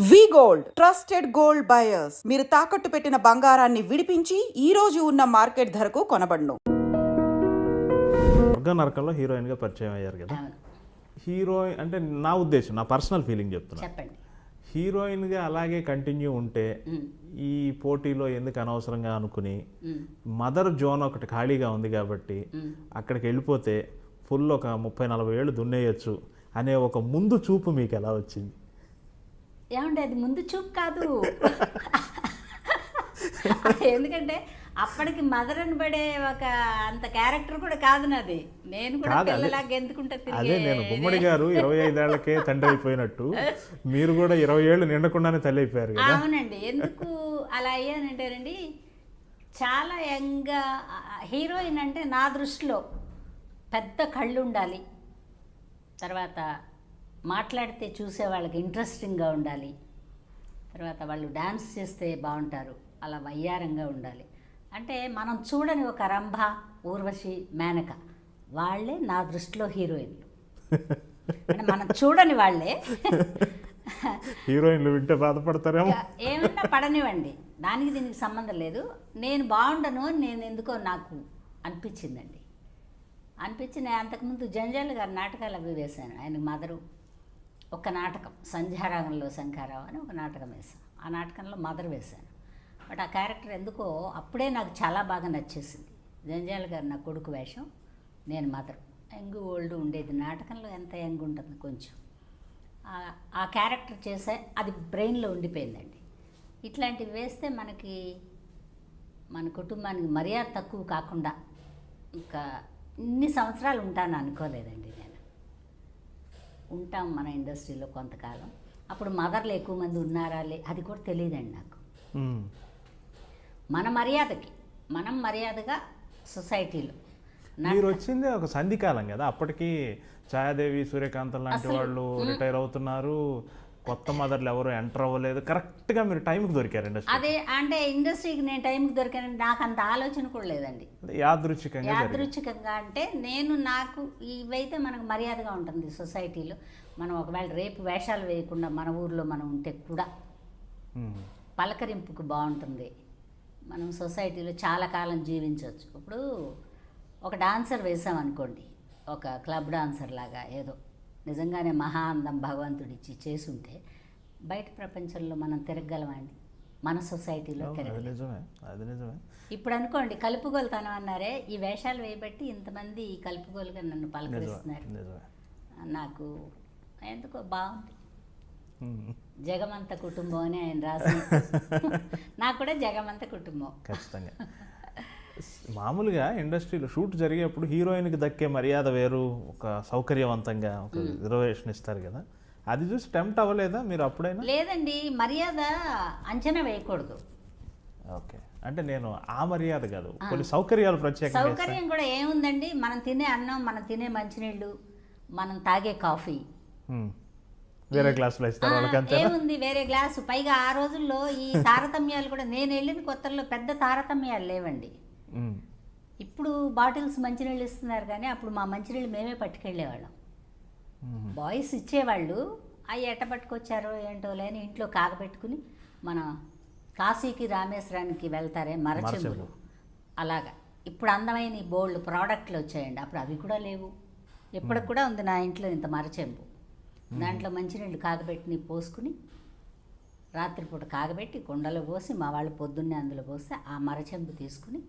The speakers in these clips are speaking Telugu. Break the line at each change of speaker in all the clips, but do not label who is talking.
వి గోల్డ్ ట్రస్టెడ్ గోల్డ్ బయర్స్ మీరు తాకట్టు పెట్టిన బంగారాన్ని విడిపించి ఈ రోజు ఉన్న మార్కెట్ ధరకు కొనబడును.
దుర్గా నరకంలో హీరోయిన్గా పరిచయం అయ్యారు కదా. హీరోయిన్ అంటే నా ఉద్దేశం, నా పర్సనల్ ఫీలింగ్ చెప్తున్నా.
చెప్పండి.
హీరోయిన్గా అలాగే కంటిన్యూ ఉంటే ఈ పోటీలో ఎందుకు అనవసరంగా అనుకుని మదర్ జోన్ ఒకటి ఖాళీగా ఉంది కాబట్టి అక్కడికి వెళ్ళిపోతే ఫుల్ ఒక 30-40 ఏళ్ళు దున్నేయచ్చు అనే ఒక ముందు చూపు మీకు ఎలా వచ్చింది?
ఏమంటే అది ముందు చూపు కాదు. ఎందుకంటే అప్పటికి మదర్ అని పడే ఒక అంత క్యారెక్టర్ కూడా కాదు నాది. నేను కూడా పిల్లలాగా ఎందుకుంటా
అదే నేను గుమ్మడి గారు 25 ఏళ్లకే తండ్రి అయిపోయినట్టు మీరు కూడా 20 ఏళ్ళు నిండకుండానే తల్లి అయిపోయారు కదా.
అవునండి. ఎందుకు అలా అయ్యానంటేనండి, చాలా యంగ్గా హీరోయిన్ అంటే నా దృష్టిలో పెద్ద కళ్ళు ఉండాలి, తర్వాత మాట్లాడితే చూసే వాళ్ళకి ఇంట్రెస్టింగ్గా ఉండాలి, తర్వాత వాళ్ళు డ్యాన్స్ చేస్తే బాగుంటారు, అలా వయ్యారంగా ఉండాలి. అంటే మనం చూడని ఒక రంభ, ఊర్వశి, మేనక వాళ్ళే నా దృష్టిలో హీరోయిన్లు. అంటే మనం చూడని వాళ్ళే.
హీరోయిన్లు వింటే బాధపడతారేమో.
ఏమన్నా పడనివ్వండి, దానికి దీనికి సంబంధం లేదు. నేను బాగుండను అని నేను ఎందుకో నాకు అనిపించిందండి. నేను అంతకుముందు జంజాల గారి నాటకాలు అవి వేశాను. ఆయన మదరు ఒక నాటకం సంధ్యారాగంలో శంఖారావు అని ఒక నాటకం వేశాను. ఆ నాటకంలో మదర్ వేశాను. బట్ ఆ క్యారెక్టర్ ఎందుకో అప్పుడే నాకు చాలా బాగా నచ్చేసింది. జంజాల గారు నా కొడుకు వేషం, నేను మదర్. యంగ్ ఓల్డ్ ఉండేది. నాటకంలో ఎంత యంగ్ ఉంటుంది కొంచెం. ఆ క్యారెక్టర్ చేసే అది బ్రెయిన్లో ఉండిపోయిందండి. ఇట్లాంటివి వేస్తే మనకి మన కుటుంబానికి మర్యాద తక్కువ కాకుండా ఇంకా ఇన్ని సంవత్సరాలు ఉంటాను అనుకోలేదండి నేను. ఉంటాం మన ఇండస్ట్రీలో కొంతకాలం. అప్పుడు మదర్లు ఎక్కువ మంది ఉన్నారా అది కూడా తెలియదండి నాకు. మన మర్యాదకి మనం మర్యాదగా సొసైటీలో
మీరు వచ్చింది ఒక సంధికాలం కదా. అప్పటికి ఛాయాదేవి, సూర్యకాంతం లాంటి వాళ్ళు రిటైర్ అవుతున్నారు, కొత్త మదర్లు ఎవరు ఎంటర్ అవ్వలేదు. కరెక్ట్గా మీరు టైంకి దొరికారండి.
అదే అంటే ఇండస్ట్రీకి నేను టైంకి దొరికానండి. నాకు అంత ఆలోచన కూడా లేదండి. యాదృచ్ఛికంగా అంటే నాకు ఇవైతే మనకు మర్యాదగా ఉంటుంది సొసైటీలో. మనం ఒకవేళ రేపు వేషాలు వేయకుండా మన ఊర్లో మనం ఉంటే కూడా పలకరింపుకు బాగుంటుంది. మనం సొసైటీలో చాలా కాలం జీవించవచ్చు. ఇప్పుడు ఒక డాన్సర్ వేసామనుకోండి, ఒక క్లబ్ డాన్సర్ లాగా ఏదో నిజంగానే మహా అందం భగవంతుడిచ్చి చేసుంటే బయట ప్రపంచంలో మనం తిరగలమండి, మన సొసైటీలో తిరగలేము. ఇప్పుడు అనుకోండి కలుపుగోలుతనం అన్నారే, ఈ వేషాలు వేయబట్టి ఇంతమంది కలుపుగోలుగా నన్ను పలకరిస్తున్నారు. నాకు ఎందుకో బాగుంది. జగమంత కుటుంబం అని ఆయన రాసి నాకు కూడా జగమంత కుటుంబం.
ఖచ్చితంగా. మామూలుగా ఇండస్ట్రీలో షూట్ జరిగేప్పుడు హీరోయిన్కి దక్కే మర్యాద వేరు, ఒక సౌకర్యవంతంగా ఒక రిజర్వేషన్ ఇస్తారు కదా. అది చూసి టెంప్ట్ అవ్వలేదా మీరు అప్పుడైనా?
లేదండి, మర్యాద అంచనా వేయకూడదు.
ఓకే, అంటే నేను ఆ మర్యాద కాదు, కొన్ని సౌకర్యాలు ప్రత్యేకంగా.
సౌకర్యం కూడా ఏముందండి, మనం తినే అన్నం, మనం తినే మంచినీళ్ళు, మనం తాగే కాఫీ
వేరే గ్లాసులో ఇస్తారు వాళ్ళకంటే.
ఏముంది వేరే గ్లాసు. పైగా ఆ రోజుల్లో ఈ తారతమ్యాలు కూడా, నేను వెళ్ళిన కొత్తల్లో పెద్ద తారతమ్యాలు లేవండి. ఇప్పుడు బాటిల్స్ మంచినీళ్ళు ఇస్తున్నారు, కానీ అప్పుడు మా మంచినీళ్ళు మేమే పట్టుకెళ్ళేవాళ్ళం. బాయ్స్ ఇచ్చేవాళ్ళు, అవి ఎట్ట పట్టుకొచ్చారో ఏంటో లేని ఇంట్లో కాగబెట్టుకుని మన కాశీకి రామేశ్వరానికి వెళ్తారే మరచెంబులు, అలాగా. ఇప్పుడు అందమైన బోల్డ్ ప్రోడక్ట్లు వచ్చాయండి, అప్పుడు అవి కూడా లేవు. ఇప్పటికి కూడా ఉంది నా ఇంట్లో ఇంత మరచెంబు. దాంట్లో మంచినీళ్ళు కాగబెట్టి పోసుకుని రాత్రిపూట కాగబెట్టి కుండలో పోసి మా వాళ్ళు పొద్దున్నే అందులో పోస్తే ఆ మరచెంబు తీసుకుని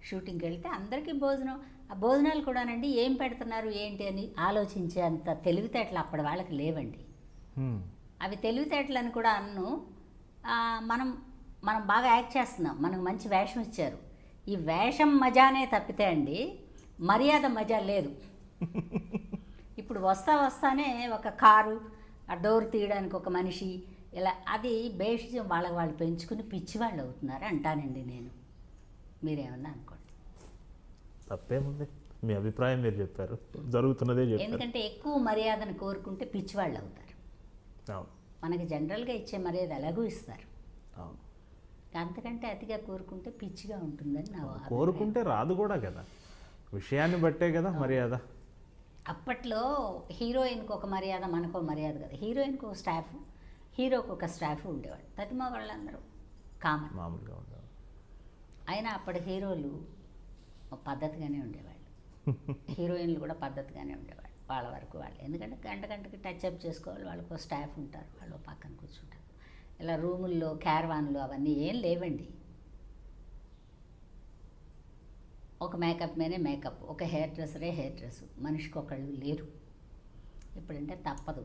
షూటింగ్కి వెళ్తే అందరికీ భోజనం. ఆ భోజనాలు కూడానండి ఏం పెడుతున్నారు ఏంటి అని ఆలోచించే అంత తెలివితేటలు అప్పటి వాళ్ళకి లేవండి. అవి తెలివితేటలని కూడా అన్ను. మనం బాగా యాక్ట్ చేస్తున్నాం, మనకు మంచి వేషం ఇచ్చారు, ఈ వేషం మజానే తప్పితే అండి మర్యాద మజా లేదు. ఇప్పుడు వస్తానే ఒక కారు, ఆ డోర్ తీయడానికి ఒక మనిషి, ఇలా అది బేషిజం వాళ్ళకి వాళ్ళు పెంచుకుని పిచ్చివాళ్ళు అవుతున్నారు అంటానండి నేను. మీరేమన్నా అనుకోండి,
తప్పేముంది. మీ అభిప్రాయం మీరు చెప్పారు, జరుగుతున్నదే చెప్పారు.
ఎందుకంటే ఎక్కువ మర్యాదను కోరుకుంటే పిచ్చివాళ్ళు అవుతారు. మనకి జనరల్గా ఇచ్చే మర్యాద ఎలాగూ ఇస్తారు, అంతకంటే అతిగా కోరుకుంటే పిచ్చిగా ఉంటుందని నా
కోరుకుంటే రాదు కూడా కదా, విషయాన్ని బట్టే కదా మర్యాద.
అప్పట్లో హీరోయిన్కి ఒక మర్యాద, మనకో మర్యాద కదా. హీరోయిన్కి ఒక స్టాఫ్, హీరోకి ఒక స్టాఫ్ ఉండేవాడు, తతిమా వాళ్ళందరూ కామన్.
మామూలుగా ఉండేవాళ్ళు.
అయినా అప్పటి హీరోలు పద్ధతిగానే ఉండేవాళ్ళు, హీరోయిన్లు కూడా పద్ధతిగానే ఉండేవాళ్ళు వాళ్ళ వరకు వాళ్ళు. ఎందుకంటే గంటకి టచ్అప్ చేసుకోవాలి, వాళ్ళకు స్టాఫ్ ఉంటారు, వాళ్ళు పక్కన కూర్చుంటారు. ఇలా రూముల్లో క్యారవాన్లు అవన్నీ ఏం లేవండి. ఒక మేకప్ మేనే మేకప్, ఒక హెయిర్ డ్రెస్సరే హెయిర్ డ్రెస్, మనిషికి ఒకళ్ళు లేరు. ఇప్పుడంటే తప్పదు.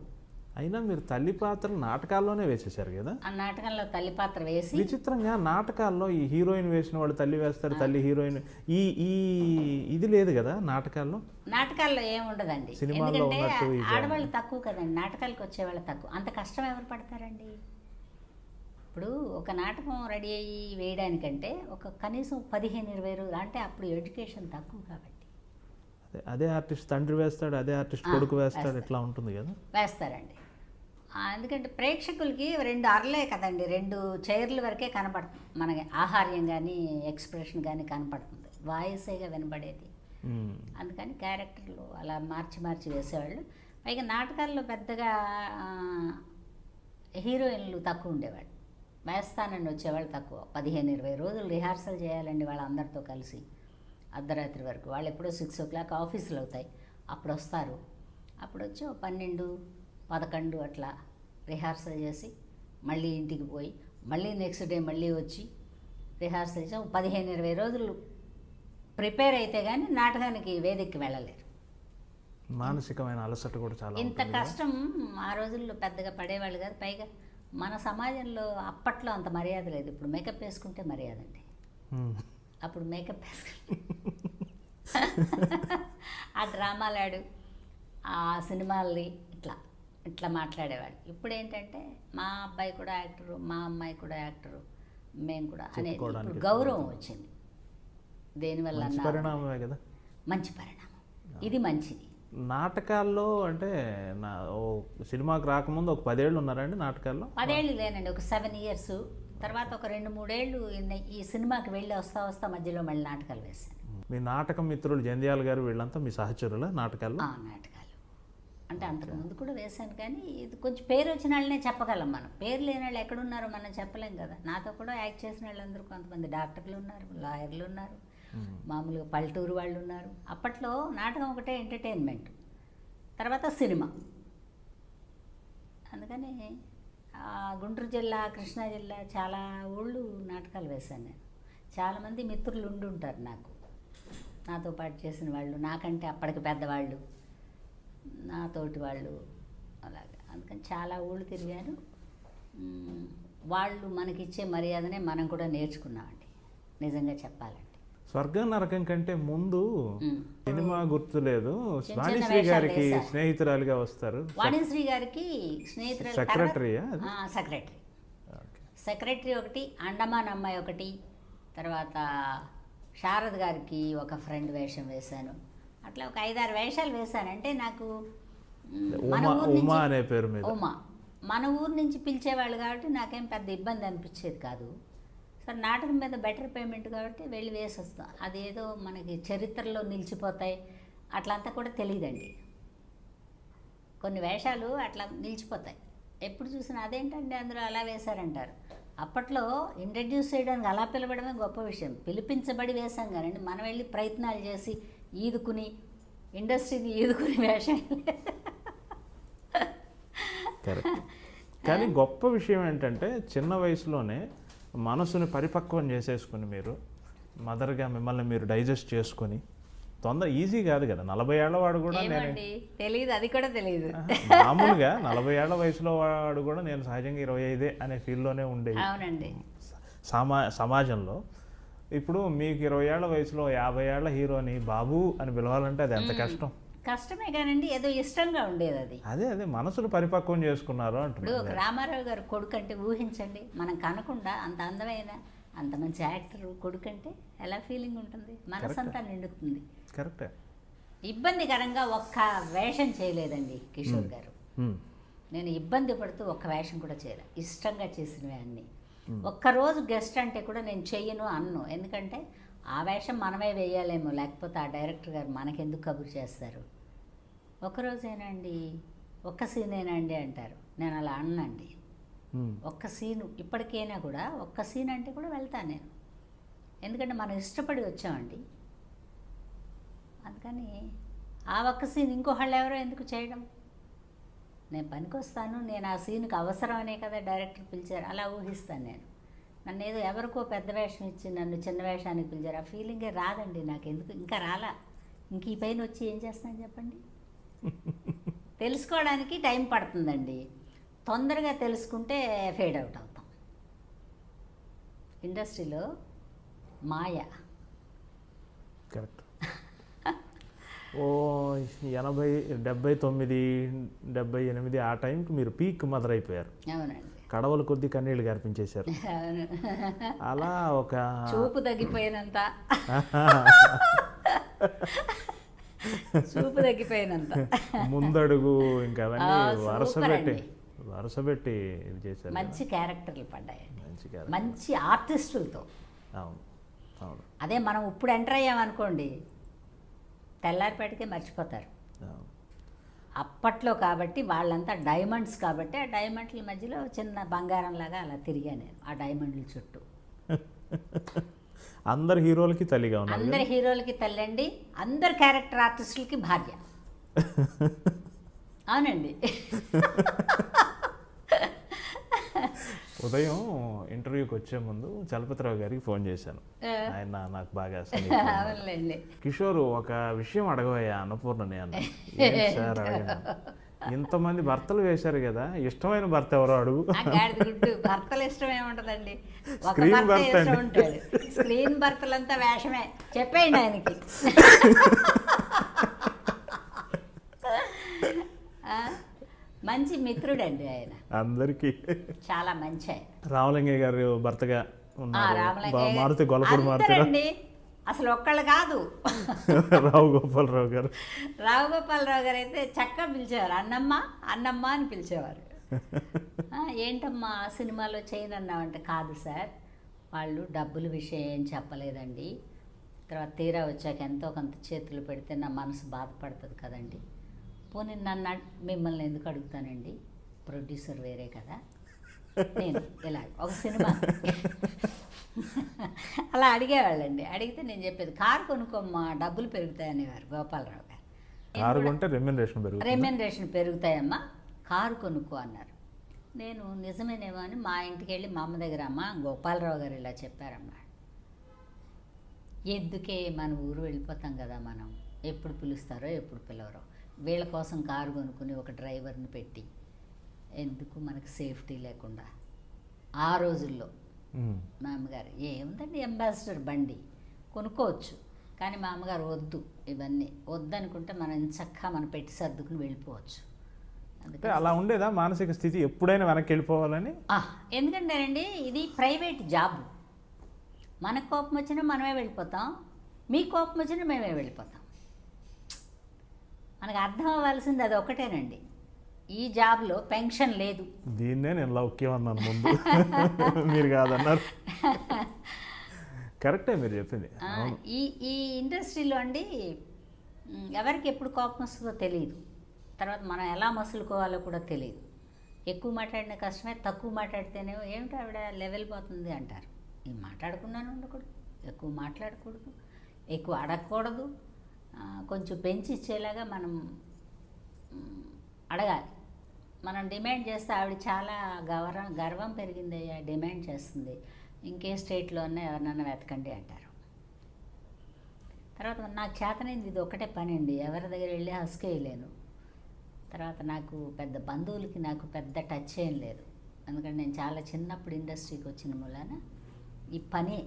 అయినా మీరు తల్లి పాత్రలు నాటకాల్లోనే వేసేసారు కదా.
ఆ నాటకంలో తల్లి పాత్ర వేసి
విచిత్రంగా నాటకాల్లో ఈ హీరోయిన్ వేసిన వాళ్ళు తల్లి వేస్తారు, తల్లి హీరోయిన్ ఈ ఈ ఇది లేదు కదా నాటకాల్లో.
నాటకాల్లో ఏముండదండి,
సినిమాల్లో
ఎందుకంటే
ఉన్నట్టు ఈ
ఆడవాళ్ళు తక్కువ కదండి, నాటకాలకు వచ్చేవాళ్ళు తక్కువ. అంత కష్టం ఎవరు పడతారండి? ఇప్పుడు ఒక నాటకం రెడీ అయ్యి వేయడానికంటే ఒక కనీసం 15-20 రోజులు, అంటే అప్పుడు ఎడ్యుకేషన్ తక్కువ కాబట్టి.
అదే ఆర్టిస్ట్ తండ్రి వేస్తాడు, అదే ఆర్టిస్ట్ కొడుకు వేస్తాడు, ఇట్లా ఉంటుంది కదా.
వేస్తారండి. ఎందుకంటే ప్రేక్షకులకి 2 అరలే కదండి, 2 చైర్ల వరకే కనపడుతుంది మనకి. ఆహార్యం కానీ ఎక్స్ప్రెషన్ కానీ కనపడుతుంది, వాయిసేగా వినబడేది. అందుకని క్యారెక్టర్లు అలా మార్చి వేసేవాళ్ళు. పైగా నాటకాల్లో పెద్దగా హీరోయిన్లు తక్కువ ఉండేవాళ్ళు, వేస్తానని వచ్చేవాళ్ళు తక్కువ. 15-20 రోజులు రిహార్సల్ చేయాలండి వాళ్ళందరితో కలిసి, అర్ధరాత్రి వరకు. వాళ్ళు ఎప్పుడో 6 o'clock ఆఫీసులు అవుతాయి, అప్పుడు వస్తారు. అప్పుడు వచ్చి 12-11 అట్లా రిహార్సల్ చేసి మళ్ళీ ఇంటికి పోయి మళ్ళీ నెక్స్ట్ డే మళ్ళీ వచ్చి రిహార్సల్ చేసి 15-20 రోజులు ప్రిపేర్ అయితే కానీ నాటకానికి వేదికకి వెళ్ళలేరు.
మానసికమైన అలసట కూడా చాలా
ఇంత కష్టం ఆ రోజుల్లో పెద్దగా పడేవాళ్ళు కాదు. పైగా మన సమాజంలో అప్పట్లో అంత మర్యాద లేదు. ఇప్పుడు మేకప్ వేసుకుంటే మర్యాద అండి, అప్పుడు మేకప్ వేసుకుంటే ఆ డ్రామాలాడు, ఆ సినిమాల్ని ఇట్లా మాట్లాడేవాడు. ఇప్పుడు ఏంటంటే మా అబ్బాయి కూడా యాక్టరు, మా అమ్మాయి కూడా యాక్టరు, మేము కూడా అనేది ఇప్పుడు గౌరవం వచ్చింది. దేనివల్ల
పరిణామమే కదా,
మంచి పరిణామం, ఇది మంచిది.
నాటకాల్లో అంటే సినిమాకి రాకముందు ఒక 10 ఏళ్ళు ఉన్నారండి నాటకాల్లో?
10 ఏళ్ళు లేనండి, ఒక 7 years. తర్వాత ఒక 2-3 ఏళ్ళు ఈ సినిమాకి వెళ్ళి వస్తా మధ్యలో మళ్ళీ నాటకాలు వేశాను.
మీ నాటక మిత్రులు జంధ్యాల గారు వీళ్ళంతా మీ సహచరుల నాటకాల్లో?
నాటకాలు అంటే అంతకుముందు కూడా వేశాను, కానీ ఇది కొంచెం పేరు వచ్చిన వాళ్ళనే చెప్పగలం మనం. పేరు లేని వాళ్ళు ఎక్కడున్నారో మనం చెప్పలేం కదా. నాతో కూడా యాక్ట్ చేసిన వాళ్ళందరూ కొంతమంది డాక్టర్లు ఉన్నారు, లాయర్లు ఉన్నారు, మామూలుగా పల్లెటూరు వాళ్ళు ఉన్నారు. అప్పట్లో నాటకం ఒకటే ఎంటర్టైన్మెంట్, తర్వాత సినిమా. అందుకని గుంటూరు జిల్లా, కృష్ణా జిల్లా చాలా ఊళ్ళు నాటకాలు వేశాను నేను. చాలామంది మిత్రులు ఉంటారు నాకు, నాతో పాటు చేసిన వాళ్ళు, నాకంటే అప్పటికి పెద్దవాళ్ళు, నాతోటి వాళ్ళు, అలాగే. అందుకని చాలా ఊళ్ళు తిరిగాను. వాళ్ళు మనకిచ్చే మర్యాదనే మనం కూడా నేర్చుకున్నామండి, నిజంగా చెప్పాలంటే.
స్వర్గం నరకం కంటే ముందు సినిమా గుర్తులేదు, వాణిశ్రీ గారికి స్నేహితురాలుగా వస్తారు.
వాణిశ్రీ గారికి స్నేహితురాలు,
సెక్రటరీయా?
సెక్రటరీ ఒకటి, అండమాన్ అమ్మాయి ఒకటి, తర్వాత శారద్ గారికి ఒక ఫ్రెండ్ వేషం వేశాను. అట్లా ఒక 5-6 వేషాలు వేశాను. అంటే నాకు
ఉమా అనే పేరు మీద,
ఉమా మన ఊరు నుంచి పిలిచేవాళ్ళు కాబట్టి నాకేం పెద్ద ఇబ్బంది అనిపించేది కాదు. సరే నాటకం మీద బెటర్ పేమెంట్ కాబట్టి వెళ్ళి వేసి వస్తాం. అదేదో మనకి చరిత్రలో నిలిచిపోతాయి అట్లంతా కూడా తెలియదండి. కొన్ని వేషాలు అట్లా నిలిచిపోతాయి, ఎప్పుడు చూసినా అదేంటంటే అందరూ అలా వేశారంటారు. అప్పట్లో ఇంట్రడ్యూస్ చేయడానికి అలా పిలవడమే గొప్ప విషయం. పిలిపించబడి వేశాం కానండి, మనం వెళ్ళి ప్రయత్నాలు చేసి ఈదుకుని ఇండస్ట్రీని ఈదుకుని వేషం.
కరెక్ట్. కానీ గొప్ప విషయం ఏంటంటే చిన్న వయసులోనే మనసుని పరిపక్వం చేసేసుకుని మీరు మదర్గా మిమ్మల్ని మీరు డైజెస్ట్ చేసుకొని, ఈజీ కాదు కదా. 40 ఏళ్ల వాడు కూడా
తెలియదు, అది కూడా తెలియదు.
మామూలుగా 40 ఏళ్ల వయసులో వాడు కూడా నేను సహజంగా 25 అనే ఫీల్డ్లోనే ఉండేది.
అవునండి.
సమాజంలో ఇప్పుడు మీకు 20 ఏళ్ల వయసులో 50 ఏళ్ల హీరోని బాబు అని పిలవాలంటే అది ఎంత కష్టం.
కష్టమే కానండి, ఏదో ఇష్టంగా ఉండేది అది.
అదే మనసును పరిపక్వం చేసుకున్నారు
ఇప్పుడు ఒక రామారావు గారు కొడుకు అంటే ఊహించండి, మనం కనకుండా అంత అందమైన అంత మంచి యాక్టర్ కొడుకు అంటే ఎలా ఫీలింగ్ ఉంటుంది, మనసంతా నిండుతుంది.
కరెక్టే.
ఇబ్బందికరంగా ఒక్క వేషం చేయలేదండి కిషోర్ గారు. నేను ఇబ్బంది పడుతూ ఒక్క వేషం కూడా చేయలేదు, ఇష్టంగా చేసినవి అన్నీ. ఒక్కరోజు గెస్ట్ అంటే కూడా నేను చెయ్యను అన్ను, ఎందుకంటే ఆ వేషం మనమే వేయాలేమో, లేకపోతే ఆ డైరెక్టర్ గారు మనకెందుకు కబురు చేస్తారు. ఒక్కరోజేనండి, ఒక్క సీనేనండి అంటారు. నేను అలా అన్నండి, ఒక్క సీను ఇప్పటికైనా కూడా ఒక్క సీన్ అంటే కూడా వెళ్తాను నేను, ఎందుకంటే మనం ఇష్టపడి వచ్చామండి. అందుకని ఆ ఒక్క సీన్ ఇంకోళ్ళు ఎవరో ఎందుకు చేయడం, నేను పనికొస్తాను, నేను ఆ సీన్కి అవసరం అనే కదా డైరెక్టర్ పిలిచారు, అలా ఊహిస్తాను నేను. నన్ను ఏదో ఎవరికో పెద్ద వేషం ఇచ్చి నన్ను చిన్న వేషానికి పిలిచారు, ఆ ఫీలింగే రాదండి నాకు. ఎందుకు ఇంకా రాలా, ఇంక ఈ పైన వచ్చి ఏం చేస్తాను చెప్పండి. తెలుసుకోవడానికి టైం పడుతుందండి, తొందరగా తెలుసుకుంటే ఫేడ్ అవుట్ అవుతాం. ఇండస్ట్రీలో మాయ.
కరెక్ట్. ఓ 80, 79, 78 ఆ టైంకి మీరు పీక్ మదర్ అయిపోయారు.
అవునండి,
కడవల కొద్దీ కన్నీళ్ళు గార్పించేశారు.
అవును.
అలా ఒక
చూపు తగ్గిపోయినంత చూపు తగ్గిపోయినంత
ముందడుగు ఇంకా అవన్నీ
సూపర్ అండి.
వరుస పెట్టి ఇది చేశారు.
మంచి క్యారెక్టర్లు పడ్డాయండి,
మంచి character.
మంచి ఆర్టిస్టులతో.
అవును అవును
అదే మనం ఇప్పుడు ఎంటర్ అయ్యామనుకోండి తెల్లారిపేటకే మర్చిపోతారు.
అవును.
అప్పట్లో కాబట్టి వాళ్ళంతా డైమండ్స్ కాబట్టి ఆ డైమండ్ల మధ్యలో చిన్న బంగారం లాగా అలా తిరిగా నేను ఆ డైమండ్ల చుట్టూ.
అందరు హీరోలకి తల్లిగా ఉన్నారు.
అందరి హీరోలకి తల్లండి, అందరు క్యారెక్టర్ ఆర్టిస్టులకి భార్య. అవునండి.
ఉదయం ఇంటర్వ్యూకి వచ్చే ముందు చలపతిరావు గారికి ఫోన్ చేశాను. ఆయన నాకు బాగా
అవునులేండి.
కిషోర్ ఒక విషయం అడగవయ్యా అన్నపూర్ణని అన్న. ఏంటి సార్ అడిగినా, ఇంతమంది భర్తలు వేశారు కదా, ఇష్టమైన భర్త ఎవరో అడుగు.
గాడిద గుడ్డు భర్తలు ఇష్టం ఏముంటదండి, ఒక
స్క్రీన్
భర్త
భర్త
ఇష్టం
అండి.
ఉంటాడు. స్క్రీన్ భర్తలంతా వేషమే, చెప్పేయండి ఆయనకి. ఆ, మంచి మిత్రుడండి ఆయన,
అందరికి.
చాలా మంచి ఆయన.
రామలింగయ్య గారు భర్తగా ఉన్నారు.
రామలింగయ్య
మారుతి గొల్లపూడి మారుతి
అందరండి, అసలు ఒక్కళ్ళు కాదు.
రావు గోపాలరావు గారు.
రావు గోపాలరావు గారు అయితే చక్కగా పిలిచేవారు, అన్నమ్మ అన్నమ్మ అని పిలిచేవారు. ఏంటమ్మా ఆ సినిమాలో చేయనన్నామంటే, కాదు సార్ వాళ్ళు డబ్బుల విషయం ఏం చెప్పలేదండి, తర్వాత తీరా వచ్చాక ఎంతో కొంత చేతులు పెడితే నా మనసు బాధపడుతుంది కదండి, పోనీ నన్ను మిమ్మల్ని ఎందుకు అడుగుతానండి, ప్రొడ్యూసర్ వేరే కదా, నేను ఇలా ఒక సినిమా అలా అడిగేవాళ్ళండి. అడిగితే నేను చెప్పేది కారు కొనుక్కోమ్మా డబ్బులు పెరుగుతాయనేవారు గోపాలరావు గారు.
కారు కొంటే రెమ్యునరేషన్ పెరుగుతుంది.
రెమ్యునరేషన్ పెరుగుతాయమ్మా, కారు కొనుక్కో అన్నారు. నేను నిజమేనేమో అని మా ఇంటికి వెళ్ళి మా అమ్మ దగ్గర, అమ్మ గోపాలరావు గారు ఇలా చెప్పారమ్మా, ఎందుకే మన ఊరు వెళ్ళిపోతాం కదా మనం, ఎప్పుడు పిలుస్తారో ఎప్పుడు పిలవరో, వీళ్ళ కోసం కారు కొనుక్కుని ఒక డ్రైవర్ని పెట్టి ఎందుకు మనకు సేఫ్టీ లేకుండా. ఆ రోజుల్లో మా అమ్మగారు, ఏముందండి అంబాసిడర్ బండి కొనుక్కోవచ్చు, కానీ మా అమ్మగారు వద్దు, ఇవన్నీ వద్దనుకుంటే మనం చక్కగా మనం పెట్టి సర్దుకుని వెళ్ళిపోవచ్చు.
అంటే అలా ఉండేదా మానసిక స్థితి, ఎప్పుడైనా వెనక్కి వెళ్ళిపోవాలని?
ఎందుకంటేనండి ఇది ప్రైవేట్ జాబ్, మనకు కోపం వచ్చినా మనమే వెళ్ళిపోతాం, మీ కోపం వచ్చినా మేమే వెళ్ళిపోతాం. మనకు అర్థం అవ్వాల్సింది అది ఒకటేనండి, ఈ జాబ్లో పెన్షన్ లేదు.
దీన్నే నేను లౌక్యం అన్నాను ముందు, మీరు కాదన్నారు. కరెక్టే మీరు చెప్పింది.
ఈ ఈ ఇండస్ట్రీలో అండి ఎవరికి ఎప్పుడు కోపం వస్తుందో తెలియదు, తర్వాత మనం ఎలా మసులుకోవాలో కూడా తెలియదు. ఎక్కువ మాట్లాడిన కష్టమే, తక్కువ మాట్లాడితేనేమో ఏమిటి ఆవిడ లెవెల్ పోతుంది అంటారు. నేను మాట్లాడకుండానే ఉండకూడదు, ఎక్కువ మాట్లాడకూడదు, ఎక్కువ అడగకూడదు, కొంచెం పెంచి ఇచ్చేలాగా మనం అడగాలి. మనం డిమాండ్ చేస్తే ఆవిడ చాలా గర్వం పెరిగిందయ్యా, డిమాండ్ చేస్తుంది, ఇంకే స్టేట్లోనే ఎవరినన్నా వెతకండి అంటారు. తర్వాత నాకు చేతనైంది ఇది ఒకటే పని అండి, ఎవరి దగ్గర వెళ్ళి హస్కేయలేను. తర్వాత నాకు పెద్ద బంధువులకి నాకు పెద్ద టచ్ ఏం లేదు, ఎందుకంటే నేను చాలా చిన్నప్పుడు ఇండస్ట్రీకి వచ్చిన మూలాన ఈ పని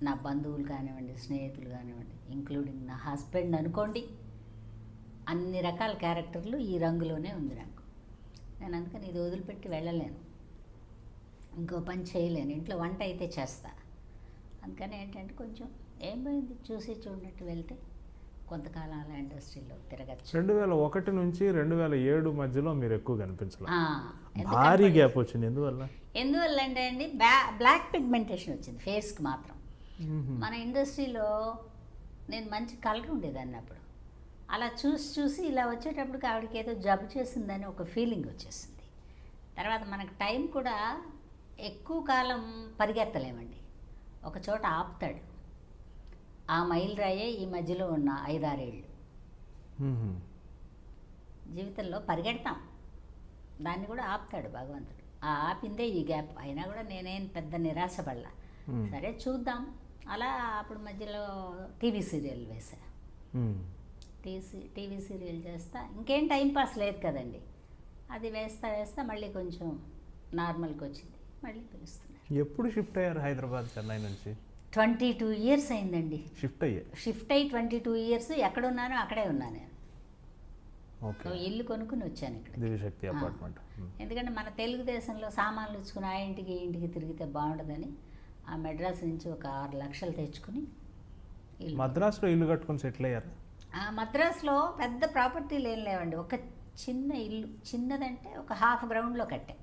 నా బంధువులు కానివ్వండి, స్నేహితులు కానివ్వండి, ఇంక్లూడింగ్ నా హస్బెండ్ అనుకోండి, అన్ని రకాల క్యారెక్టర్లు ఈ రంగులోనే ఉంది నాకు. నేను అందుకని ఇది వదిలిపెట్టి వెళ్ళలేను, ఇంకో పని చేయలేను, ఇంట్లో వంట అయితే చేస్తా. అందుకని ఏంటంటే కొంచెం ఏం పోయింది చూసి చూడనట్టు వెళ్తే కొంతకాలం అలా ఇండస్ట్రీలో తిరగచ్చు.
2001 నుంచి 2007 మధ్యలో మీరు ఎక్కువ కనిపించలేదు, భారీ గ్యాప్ వచ్చింది.
ఎందువల్ల అంటే అండి బ్లాక్ పిగ్మెంటేషన్ వచ్చింది ఫేస్కి మాత్రం. మన ఇండస్ట్రీలో నేను మంచి కలర్ ఉండేదాన్ని అప్పుడు, అలా చూసి ఇలా వచ్చేటప్పటికి ఆవిడకి ఏదో జబ్బు చేసిందని ఒక ఫీలింగ్ వచ్చేసింది. తర్వాత మనకు టైం కూడా ఎక్కువ కాలం పరిగెత్తలేమండి. ఒక చోట ఆపుతాడు. ఆ మైలు రాయే ఈ మధ్యలో ఉన్న 5-6 ఏళ్ళు జీవితంలో పరిగెడతాం, దాన్ని కూడా ఆపుతాడు భగవంతుడు. ఆ ఆపిందే ఈ గ్యాప్. అయినా కూడా నేనేం పెద్ద నిరాశపడలా. సరే చూద్దాం అలా. అప్పుడు మధ్యలో టీవీ సీరియల్ వేసా. టీవీ సీరియల్ చేస్తా, ఇంకేం టైంపాస్ లేదు కదండి. అది వేస్తా మళ్ళీ కొంచెం నార్మల్కి వచ్చింది, మళ్ళీ పిలుస్తున్నారు.
ఎప్పుడు షిఫ్ట్ అయ్యారు హైదరాబాద్, చెన్నై నుంచి?
22 years అయిందండి
షిఫ్ట్
అయ్యి 22 years. ఎక్కడున్నానో అక్కడే ఉన్నాను నేను.
ఓకే.
ఇల్లు కొనుక్కుని వచ్చాను ఇక్కడ.
దివ్యశక్తి అపార్ట్మెంట్.
ఎందుకంటే మన తెలుగుదేశంలో సామాన్లు ఇచ్చుకుని ఆ ఇంటికి ఈ ఇంటికి తిరిగితే బాగుండదని ఆ మెడ్రాస్ నుంచి ఒక 6 లక్షలు తెచ్చుకుని
మద్రాసులో ఇల్లు కట్టుకుని సెటిల్ అయ్యారు.
ఆ మద్రాసులో పెద్ద ప్రాపర్టీలు ఏం లేవండి. ఒక చిన్న ఇల్లు, చిన్నదంటే ఒక హాఫ్ గ్రౌండ్లో కట్టా.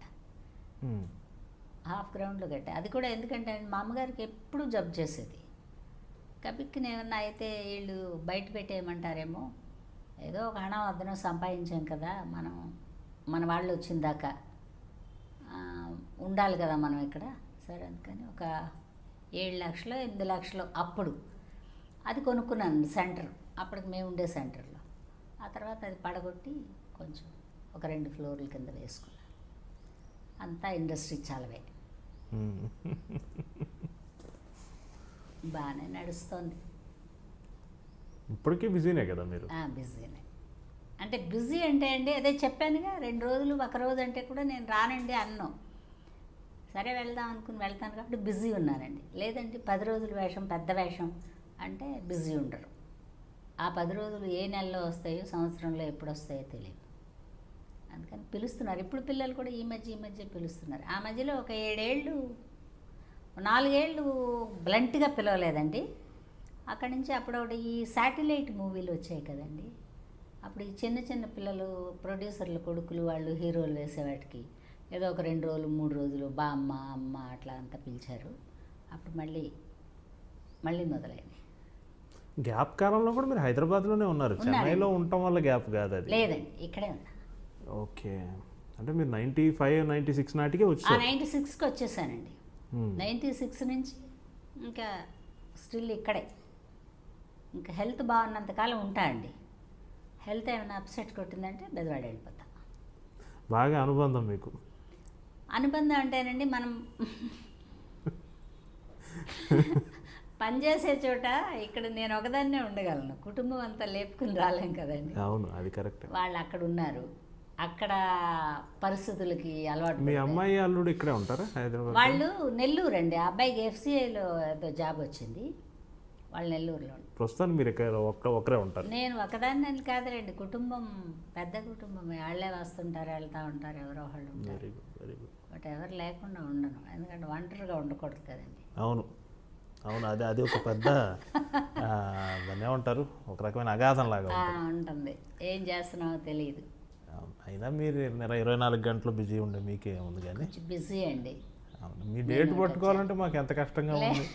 అది కూడా ఎందుకంటే మా అమ్మగారికి ఎప్పుడు జబ్బు చేసేది. కబిక్కి ఏమన్నా అయితే వీళ్ళు బయట పెట్టేయమంటారేమో, ఏదో ఒక హణం అద్దనం సంపాదించాం కదా మనం, మన వాళ్ళు వచ్చిన దాకా ఉండాలి కదా మనం ఇక్కడ. సరే అందుకని ఒక 7 లక్షలు 8 లక్షలు అప్పుడు అది కొనుక్కున్నాను సెంటర్. అప్పటికి మేము ఉండే సెంటర్లో. ఆ తర్వాత అది పడగొట్టి కొంచెం ఒక 2 ఫ్లోర్ల కింద వేసుకున్నాను. అంతా ఇండస్ట్రీ చాలవే. బాగానే నడుస్తుంది.
ఇప్పటికీ బిజీనే కదా మీరు?
బిజీనే. అంటే బిజీ అంటే అండి అదే చెప్పానుగా, 2 రోజులు 1 రోజు అంటే కూడా నేను రానండి అన్నాం. సరే వెళ్దాం అనుకుని వెళ్తాను కాబట్టి బిజీ ఉన్నానండి. లేదంటే 10 రోజుల వేషం, పెద్ద వేషం అంటే బిజీ ఉండరు. ఆ 10 రోజులు ఏ నెలలో వస్తాయో, సంవత్సరంలో ఎప్పుడు వస్తాయో తెలియదు. అందుకని పిలుస్తున్నారు. ఇప్పుడు పిల్లలు కూడా ఈ మధ్య పిలుస్తున్నారు. ఆ మధ్యలో ఒక 7 ఏళ్ళు 4 ఏళ్ళు బ్లంట్గా పిలవలేదండి. అక్కడి నుంచి అప్పుడొకటి ఈ శాటిలైట్ మూవీలు వచ్చాయి కదండి. అప్పుడు ఈ చిన్న పిల్లలు ప్రొడ్యూసర్ల కొడుకులు వాళ్ళు హీరోలు వేసేవాటికి ఏదో ఒక 2 రోజులు 3 రోజులు బామ్మ అమ్మ అట్లా అంతా పిలిచారు. అప్పుడు మళ్ళీ మొదలైంది.
గ్యాప్ కాలంలో కూడా మీరు హైదరాబాద్లోనే ఉన్నారు. చెన్నైలో ఉండటం వల్ల గ్యాప్ కాదు అది?
లేదండి, ఇక్కడే ఉన్నా.
ఓకే. అంటే మీరు 95, 96 నాటికే వచ్చారు?
96కి వచ్చేసానండి. 96 నుంచి ఇంకా స్టిల్ ఇక్కడే. ఇంకా హెల్త్ బాగున్నంతకాలం ఉంటా అండి. హెల్త్ ఏమైనా అప్సెట్ కొట్టిందంటే బెదవాడ వెళ్ళిపోతా.
బాగా అనుబంధం మీకు?
అనుబంధం అంటేనండి మనం పనిచేసే చోట ఇక్కడ నేను ఒకదాన్నే ఉండగలను, కుటుంబం అంతా లేపుకుని రాలేం కదండి.
అవును, అది కరెక్ట్.
వాళ్ళు అక్కడ ఉన్నారు, అక్కడ పరిస్థితులకి అలవాటు.
మీ అమ్మాయి అల్లుడు ఇక్కడే ఉంటారా హైదరాబాద్?
వాళ్ళు నెల్లూరు అండి. ఆ అబ్బాయికి FCIలో ఏదో జాబ్ వచ్చింది, వాళ్ళు నెల్లూరులో.
ప్రస్తుతానికి మీరు ఇక్కడ ఒకరే ఉంటారు? నేను
ఒకదాన్ని అని కాదులేండి, కుటుంబం పెద్ద కుటుంబం. వాళ్ళే వస్తుంటారు వెళ్తూ ఉంటారు, ఎవరో వాళ్ళు ఉంటారు.
Very good, very good.
But ఎవరు లేకుండా ఉండను, ఎందుకంటే ఒంటరిగా ఉండకూడదు కదండి.
అవును, అది ఒక పెద్ద దాన్ని ఏమంటారు, ఒక రకమైన అగాధం లాగా
ఉంటుంది. ఏం చేస్తున్నావో తెలియదు.
అయినా మీరు 24 గంటలు బిజీ ఉండే మీకే ఉంది. కానీ
బిజీ అండి.
మీ డేట్ పట్టుకోవాలంటే మాకు ఎంత కష్టంగా ఉంది.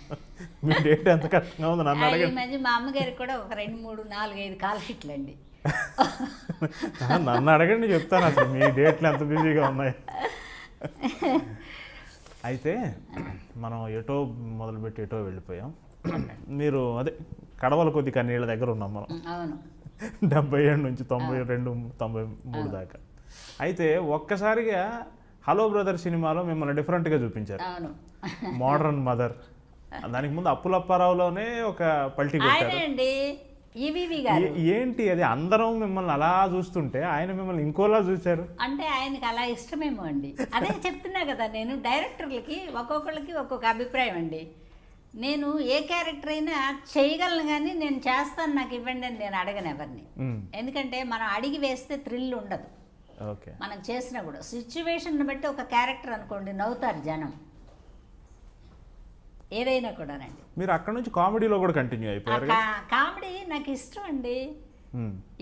మీ డేట్ ఎంత కష్టంగా ఉంది నన్ను అడగండి.
ఈ మధ్య మా అమ్మగారికి కూడా ఒక 2, 3, 4, 5 కాల్ షీట్లు అండి.
నన్ను అడగండి, చెప్తాను అసలు మీ డేట్లు ఎంత బిజీగా ఉన్నాయి. అయితే మనం ఎటో మొదలుపెట్టి ఎటో వెళ్ళిపోయాం. మీరు అదే కడవల కొద్ది కన్నీళ్ళ దగ్గర ఉన్నాం మనం.
అవును,
77 నుంచి 92, 93 దాకా. అయితే ఒక్కసారిగా హలో బ్రదర్ సినిమాలో మిమ్మల్ని డిఫరెంట్గా చూపించారు.
అవును,
మోడర్న్ మదర్. దానికి ముందు అప్పులప్పారావులోనే ఒక పల్టీ కొట్టారు. ఏంటి అది? అందరం మిమ్మల్ని అలా చూస్తుంటే ఆయన మిమ్మల్ని ఇంకోలా చూశారు.
అంటే ఆయనకి అలా ఇష్టమేమో అండి. అదే చెప్తున్నా కదా, నేను డైరెక్టర్లకి ఒక్కొక్కళ్ళకి ఒక్కొక్క అభిప్రాయం అండి. నేను ఏ క్యారెక్టర్ అయినా చేయగలను, కానీ నేను చేస్తాను నాకు ఇవ్వండి అని నేను అడగను ఎవరిని. ఎందుకంటే మనం అడిగి వేస్తే థ్రిల్ ఉండదు.
ఓకే.
మనం చేసినా కూడా సిచ్యువేషన్ బట్టి ఒక క్యారెక్టర్ అనుకోండి నవ్వుతారు జనం, ఏదైనా కూడానండి.
మీరు అక్కడ నుంచి కామెడీలో కూడా కంటిన్యూ అయిపోయారు.
కామెడీ నాకు ఇష్టం అండి.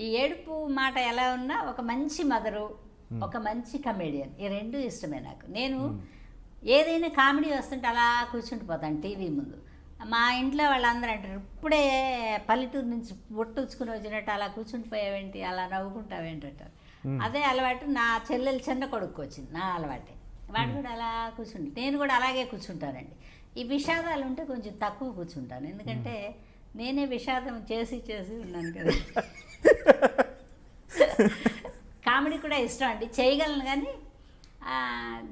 ఈ ఏడుపు మాట ఎలా ఉన్నా ఒక మంచి మదరు, ఒక మంచి కమెడియన్, ఈ 2 ఇష్టమే నాకు. నేను ఏదైనా కామెడీ వస్తుంటే అలా కూర్చుండిపోతాను టీవీ ముందు. మా ఇంట్లో వాళ్ళందరూ అంటారు, ఇప్పుడే పల్లెటూరు నుంచి బొట్టుచ్చుకుని వచ్చినట్టు అలా కూర్చుండిపోయావేంటి, అలా నవ్వుకుంటావేంటి అంటారు. అదే అలవాటు నా చెల్లెలు చిన్న కొడుకు వచ్చింది, నా అలవాటే. వాడు కూడా అలా కూర్చుంటే నేను కూడా అలాగే కూర్చుంటానండి. ఈ విషాదాలు ఉంటే కొంచెం తక్కువ కూర్చుంటాను, ఎందుకంటే నేనే విషాదం చేసి ఉన్నాను కదా. కామెడీ కూడా ఇష్టం అండి, చేయగలను. కానీ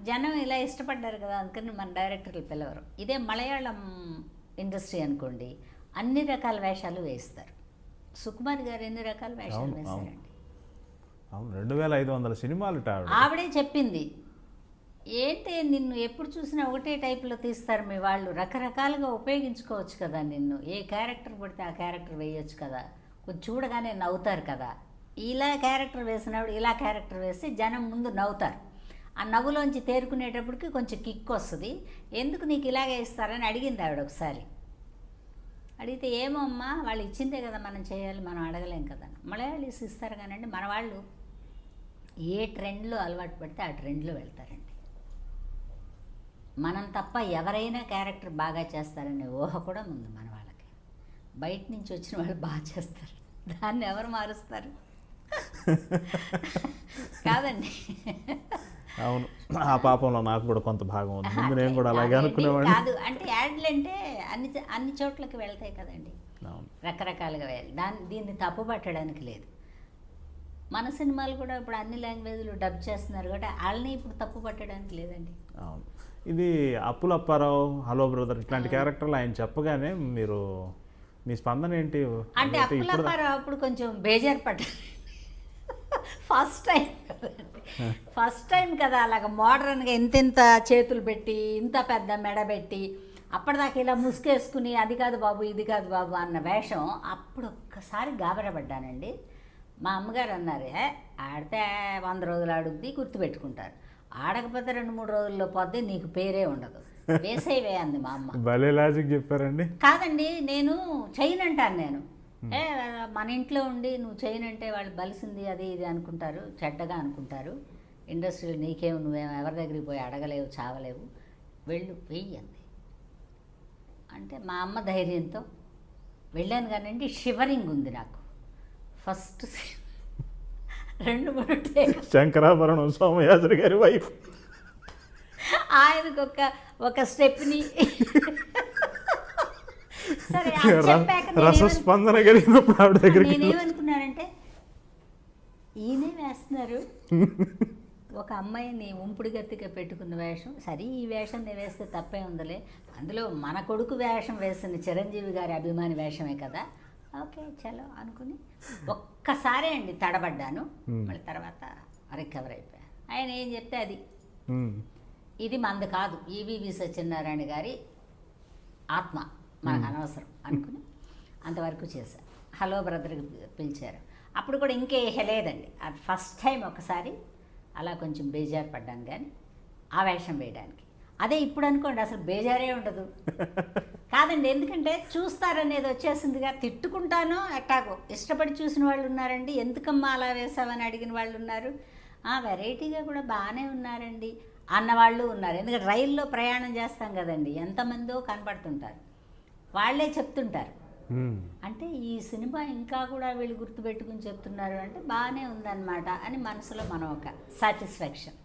జనం ఇలా ఇష్టపడ్డారు కదా, అందుకని మన డైరెక్టర్లు పిలవరు. ఇదే మలయాళం ఇండస్ట్రీ అనుకోండి, అన్ని రకాల వేషాలు వేస్తారు. సుకుమార్ గారు ఎన్ని రకాల వేషాలు వేశారండి.
అవును, 2500 సినిమాలు
ఆవిడే చెప్పింది, ఏంటి నిన్ను ఎప్పుడు చూసినా ఒకటే టైప్లో తీస్తారు మీ వాళ్ళు, రకరకాలుగా ఉపయోగించుకోవచ్చు కదా, నిన్ను ఏ క్యారెక్టర్ పడితే ఆ క్యారెక్టర్ వేయొచ్చు కదా, కొంచెం చూడగానే నవ్వుతారు కదా. ఇలా క్యారెక్టర్ వేసినప్పుడు ఇలా క్యారెక్టర్ వేస్తే జనం ముందు నవ్వుతారు, ఆ నవ్వులోంచి తేరుకునేటప్పటికి కొంచెం కిక్ వస్తుంది. ఎందుకు నీకు ఇలాగే ఇస్తారని అడిగింది ఆవిడ ఒకసారి. అడిగితే ఏమో అమ్మా, వాళ్ళు ఇచ్చిందే కదా మనం చేయాలి, మనం అడగలేం కదా. మలయాళీస్ ఇస్తారు కానండి, మన వాళ్ళు ఏ ట్రెండ్లో అలవాటు పడితే ఆ ట్రెండ్లో వెళ్తారండి. మనం తప్ప ఎవరైనా క్యారెక్టర్ బాగా చేస్తారనే ఊహ కూడా ఉంది మన వాళ్ళకి. బయట నుంచి వచ్చిన వాళ్ళు బాగా చేస్తారు, దాన్ని ఎవరు మారుస్తారు? కాదండి.
అవును, ఆ పాపంలో నాకు కూడా కొంత భాగం ఉంది. ముందు నేను కూడా అలాగే అనుకునేవాడిని.
కాదు అంటే యాడ్లు అంటే అన్ని చోట్లకి వెళ్తాయి కదండి, రకరకాలుగా వెళ్ళాలి. దీన్ని తప్పు పట్టడానికి లేదు. మన సినిమాలు కూడా ఇప్పుడు అన్ని లాంగ్వేజ్లు డబ్ చేస్తున్నారు కాబట్టి వాళ్ళని ఇప్పుడు తప్పు పట్టడానికి లేదండి.
అవును, ఇది అప్పుల అప్పారావు, హలో బ్రదర్ ఇట్లాంటి క్యారెక్టర్లు ఆయన చెప్పగానే మీరు మీ స్పందన ఏంటి?
అంటే అప్పుల అప్పారావు అప్పుడు కొంచెం బేజారు పడ్డారు. ఫస్ట్ టైం కదా అలాగ మోడర్న్గా ఇంత చేతులు పెట్టి ఇంత పెద్ద మెడ పెట్టి అప్పటిదాకా ఇలా ముసుకేసుకుని అది కాదు బాబు ఇది కాదు బాబు అన్న వేషం అప్పుడు ఒక్కసారి గాబరపడ్డానండి. మా అమ్మగారు అన్నారు, ఆడితే 100 రోజులు ఆడుద్ది, గుర్తుపెట్టుకుంటారు, ఆడకపోతే 2-3 రోజుల్లో పోద్ది, నీకు పేరే ఉండదు, వేసేవే అంది మా అమ్మ.
భలే లాజిక్ చెప్పారండి.
కాదండి, నేను చేయనంటాను. నేను మన ఇంట్లో ఉండి నువ్వు చేయనంటే వాళ్ళు బలిసింది అది ఇది అనుకుంటారు, చెడ్డగా అనుకుంటారు. ఇండస్ట్రీలో నీకేమో నువ్వేమో ఎవరి దగ్గరికి పోయి అడగలేవు, చావలేవు, వెళ్ళు వెయ్యి అంది. అంటే మా అమ్మ ధైర్యంతో వెళ్ళాను కానండి. షివరింగ్ ఉంది నాకు. ఫస్ట్ 2-3 టేక్
శంకరాభరణం సోమయాజులు గారి వైఫ్,
ఆయనకు ఒక స్టెప్ని సరే
రసస్పందన కలిగినప్పుడు ఆవిడ దగ్గర
నేనేమనుకున్నానంటే, ఈయనే వేస్తున్నారు ఒక అమ్మాయిని ఉంపుడు గత్తిగా పెట్టుకున్న వేషం, సరే ఈ వేషం నేను వేస్తే తప్పే ఉందలే, అందులో మన కొడుకు వేషం వేసిన చిరంజీవి గారి అభిమాని వేషమే కదా, ఓకే చలో అనుకుని ఒక్కసారే అండి తడబడ్డాను. మళ్ళీ తర్వాత రికవర్ అయిపోయాను. ఆయన ఏం చెప్తే అది, ఇది మంది కాదు, ఈవీవి సత్యనారాయణ గారి ఆత్మ, మనకు అనవసరం అనుకుని అంతవరకు చేశారు. హలో బ్రదర్కి పిలిచారు, అప్పుడు కూడా ఇంకే లేదండి. అది ఫస్ట్ టైం ఒకసారి అలా కొంచెం బేజారు పడ్డాను, కానీ ఆ వేషం వేయడానికి. అదే ఇప్పుడు అనుకోండి అసలు బేజారే ఉండదు. కాదండి, ఎందుకంటే చూస్తారనేది వచ్చేసిందిగా. తిట్టుకుంటానో ఎట్టాగో ఇష్టపడి చూసిన వాళ్ళు ఉన్నారండి, ఎందుకమ్మా అలా వేసావని అడిగిన వాళ్ళు ఉన్నారు, వెరైటీగా కూడా బాగానే ఉన్నారండి అన్నవాళ్ళు ఉన్నారు. ఎందుకంటే రైల్లో ప్రయాణం చేస్తాం కదండి, ఎంతమందో కనపడుతుంటారు, వాళ్ళే చెప్తుంటారు. అంటే ఈ సినిమా ఇంకా కూడా వీళ్ళు గుర్తుపెట్టుకుని చెప్తున్నారు అంటే బాగానే ఉందన్నమాట అని మనసులో మనం ఒక సాటిస్ఫాక్షన్.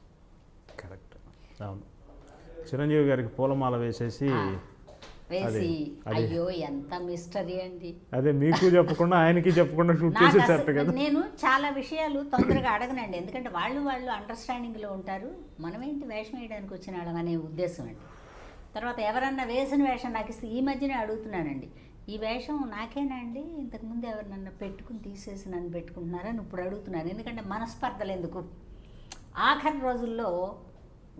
కరెక్ట్. అవును, చిరంజీవి గారికి పూలమాల వేసేసి
అయ్యో ఎంత మిస్టరీ అండి.
అదే మీకు చెప్పకుండా ఆయనకి చెప్పకుండా షూట్ చేసేసారు కదా.
నేను చాలా విషయాలు తొందరగా అడగనండి, ఎందుకంటే వాళ్ళు అండర్స్టాండింగ్లో ఉంటారు, మనమేంటి వేషం వేయడానికి వచ్చిన వాళ్ళం అనే ఉద్దేశం అండి. తర్వాత ఎవరన్నా వేసిన వేషం నాకు ఇస్తే ఈ మధ్యనే అడుగుతున్నానండి, ఈ వేషం నాకేనా అండి, ఇంతకుముందు ఎవరు నన్ను పెట్టుకుని తీసేసి నన్ను పెట్టుకుంటున్నారని ఇప్పుడు అడుగుతున్నాను. ఎందుకంటే మనస్పర్ధలు ఎందుకు, ఆఖరి రోజుల్లో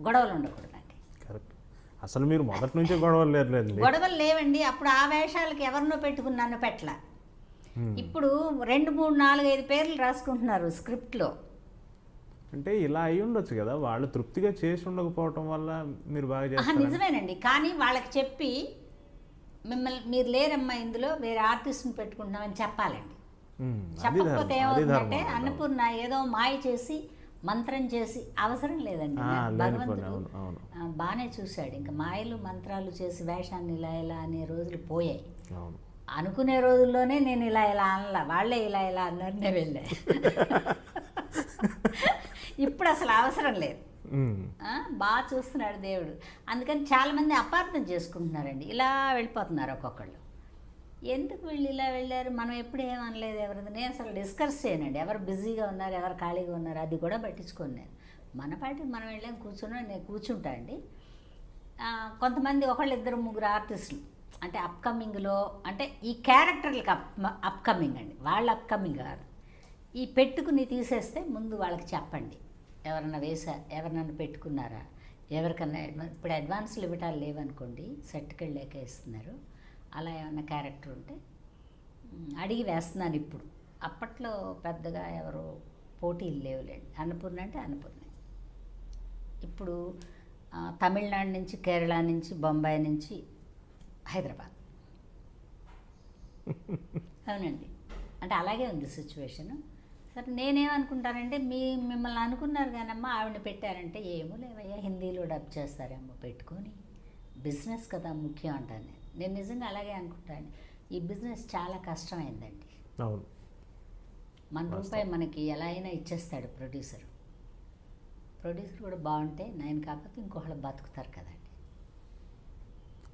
గొడవలు ఉండకూడదండి.
కరెక్ట్. అసలు మీరు మొదటి నుంచే గొడవలు లేదులేండి.
గొడవలు లేవండి, అప్పుడు ఆ వేషాలకి ఎవరినో పెట్టుకుని నన్ను పెట్టలా. ఇప్పుడు 2, 3, 4, 5 పేర్లు రాసుకుంటున్నారు స్క్రిప్ట్లో.
అంటే ఇలా అయి ఉండొచ్చు కదా, వాళ్ళు తృప్తిగా చేసి ఉండకపోవటం వల్ల మీరు బాగా చేస్తారు.
నిజమేనండి, కానీ వాళ్ళకి చెప్పి మిమ్మల్ని మీరు లేరమ్మా ఇందులో వేరే ఆర్టిస్ట్ని పెట్టుకుంటున్నామని చెప్పాలండి. చెప్పకపోతే ఏమవుతుందంటే అన్నపూర్ణ ఏదో మాయ చేసి మంత్రం చేసి అవసరం లేదండి. భగవంతుడు బాగానే చూశాడు, ఇంకా మాయలు మంత్రాలు చేసి వేషాన్ని ఇలా అనే రోజులు పోయాయి. అనుకునే రోజుల్లోనే నేను ఇలా అనలా, వాళ్ళే ఇలా అన్నారు, నేను వెళ్ళా. ఇప్పుడు అసలు అవసరం లేదు. బాగా చూస్తున్నాడు దేవుడు. అందుకని చాలామంది అపార్థం చేసుకుంటున్నారండి, ఇలా వెళ్ళిపోతున్నారు ఒక్కొక్కళ్ళు. ఎందుకు వీళ్ళు ఇలా వెళ్ళారు, మనం ఎప్పుడు ఏమనలేదు ఎవరిది. నేను అసలు డిస్కస్ చేయనండి, ఎవరు బిజీగా ఉన్నారు ఎవరు ఖాళీగా ఉన్నారు అది కూడా పట్టించుకోను నేను. మన పాటికి మనం వెళ్ళాం కూర్చున్నా, నేను కూర్చుంటా అండి. కొంతమంది ఒకళ్ళు ఇద్దరు ముగ్గురు ఆర్టిస్టులు అంటే అప్కమింగ్లో, అంటే ఈ క్యారెక్టర్లకు అప్కమింగ్ అండి, వాళ్ళ అప్కమింగ్ కాదు. ఈ పెట్టుకుని తీసేస్తే ముందు వాళ్ళకి చెప్పండి, ఎవరన్నా పెట్టుకున్నారా, ఎవరికన్నా ఇప్పుడు అడ్వాన్స్లు ఇవ్వటాలు లేవనుకోండి, సెట్కి వెళ్ళాక ఇస్తున్నారు. అలా ఏమన్నా క్యారెక్టర్ ఉంటే అడిగి వేస్తున్నాను ఇప్పుడు. అప్పట్లో పెద్దగా ఎవరు పోటీలు లేవులేండి. అన్నపూర్ణ అంటే అన్నపూర్ణ. ఇప్పుడు తమిళనాడు నుంచి, కేరళ నుంచి, బొంబాయి నుంచి హైదరాబాద్. అవునండి, అంటే అలాగే ఉంది సిచ్యువేషను. సరే నేనేమనుకుంటానంటే మిమ్మల్ని అనుకున్నారు కానమ్మా ఆవిడని పెట్టారంటే, ఏమో లేవయ్యా హిందీలో డబ్ చేస్తారేమో పెట్టుకొని, బిజినెస్ కదా ముఖ్యం అంటాను నేను నిజంగా అలాగే అనుకుంటాను. ఈ బిజినెస్ చాలా కష్టమైందండి.
అవును,
మన రూపాయి మనకి ఎలా అయినా ఇచ్చేస్తాడు ప్రొడ్యూసర్ కూడా బాగుంటే, నేను కాకపోతే ఇంకొకళ్ళు బతుకుతారు కదండి.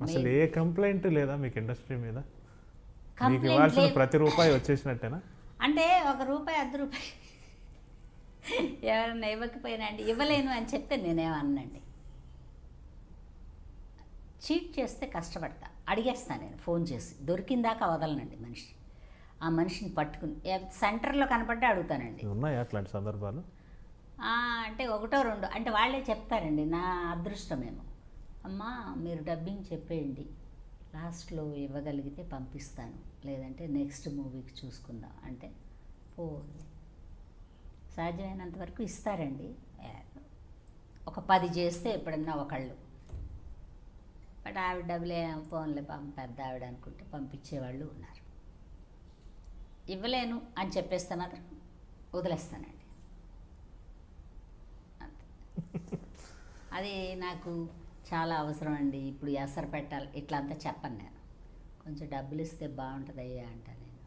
అసలు ఏ కంప్లైంట్ లేదా మీకు ఇండస్ట్రీ మీద? మీకు ఇవ్వాల్సిన ప్రతి రూపాయి వచ్చేసినట్టేనా?
అంటే ₹1 ₹10 ఎవరన్నా ఇవ్వకపోయినా అండి, ఇవ్వలేను అని చెప్తే నేనేమన్నానండి. చీట్ చేస్తే కష్టపడతా, అడిగేస్తాను నేను ఫోన్ చేసి, దొరికిందాకా వదలనండి మనిషి. ఆ మనిషిని పట్టుకుని సెంటర్లో కనపడ్డా అడుగుతానండి.
ఉన్నాయా అట్లాంటి సందర్భాలు?
అంటే 1 2 అంటే వాళ్ళే చెప్తారండి, నా అదృష్టమేమో. అమ్మా మీరు డబ్బింగ్ చెప్పేయండి, లాస్ట్లో ఇవ్వగలిగితే పంపిస్తాను, లేదంటే నెక్స్ట్ మూవీకి చూసుకుందాం అంటే పోండి. సాధ్యమైనంత వరకు ఇస్తారండి. ఒక 10 చేస్తే ఎప్పుడన్నా ఒకళ్ళు, బట్ ఆవిడ డబ్బులే ఫోన్లే పెద్ద ఆవిడ అనుకుంటే పంపించేవాళ్ళు ఉన్నారు. ఇవ్వలేను అని చెప్పేస్తే మాత్రం వదిలేస్తానండి. అది నాకు చాలా అవసరం అండి. ఇప్పుడు ఎసరు పెట్టాలి ఇట్లా అంతా చెప్పను నేను, కొంచెం డబ్బులు ఇస్తే బాగుంటుంది అయ్యా అంట నేను.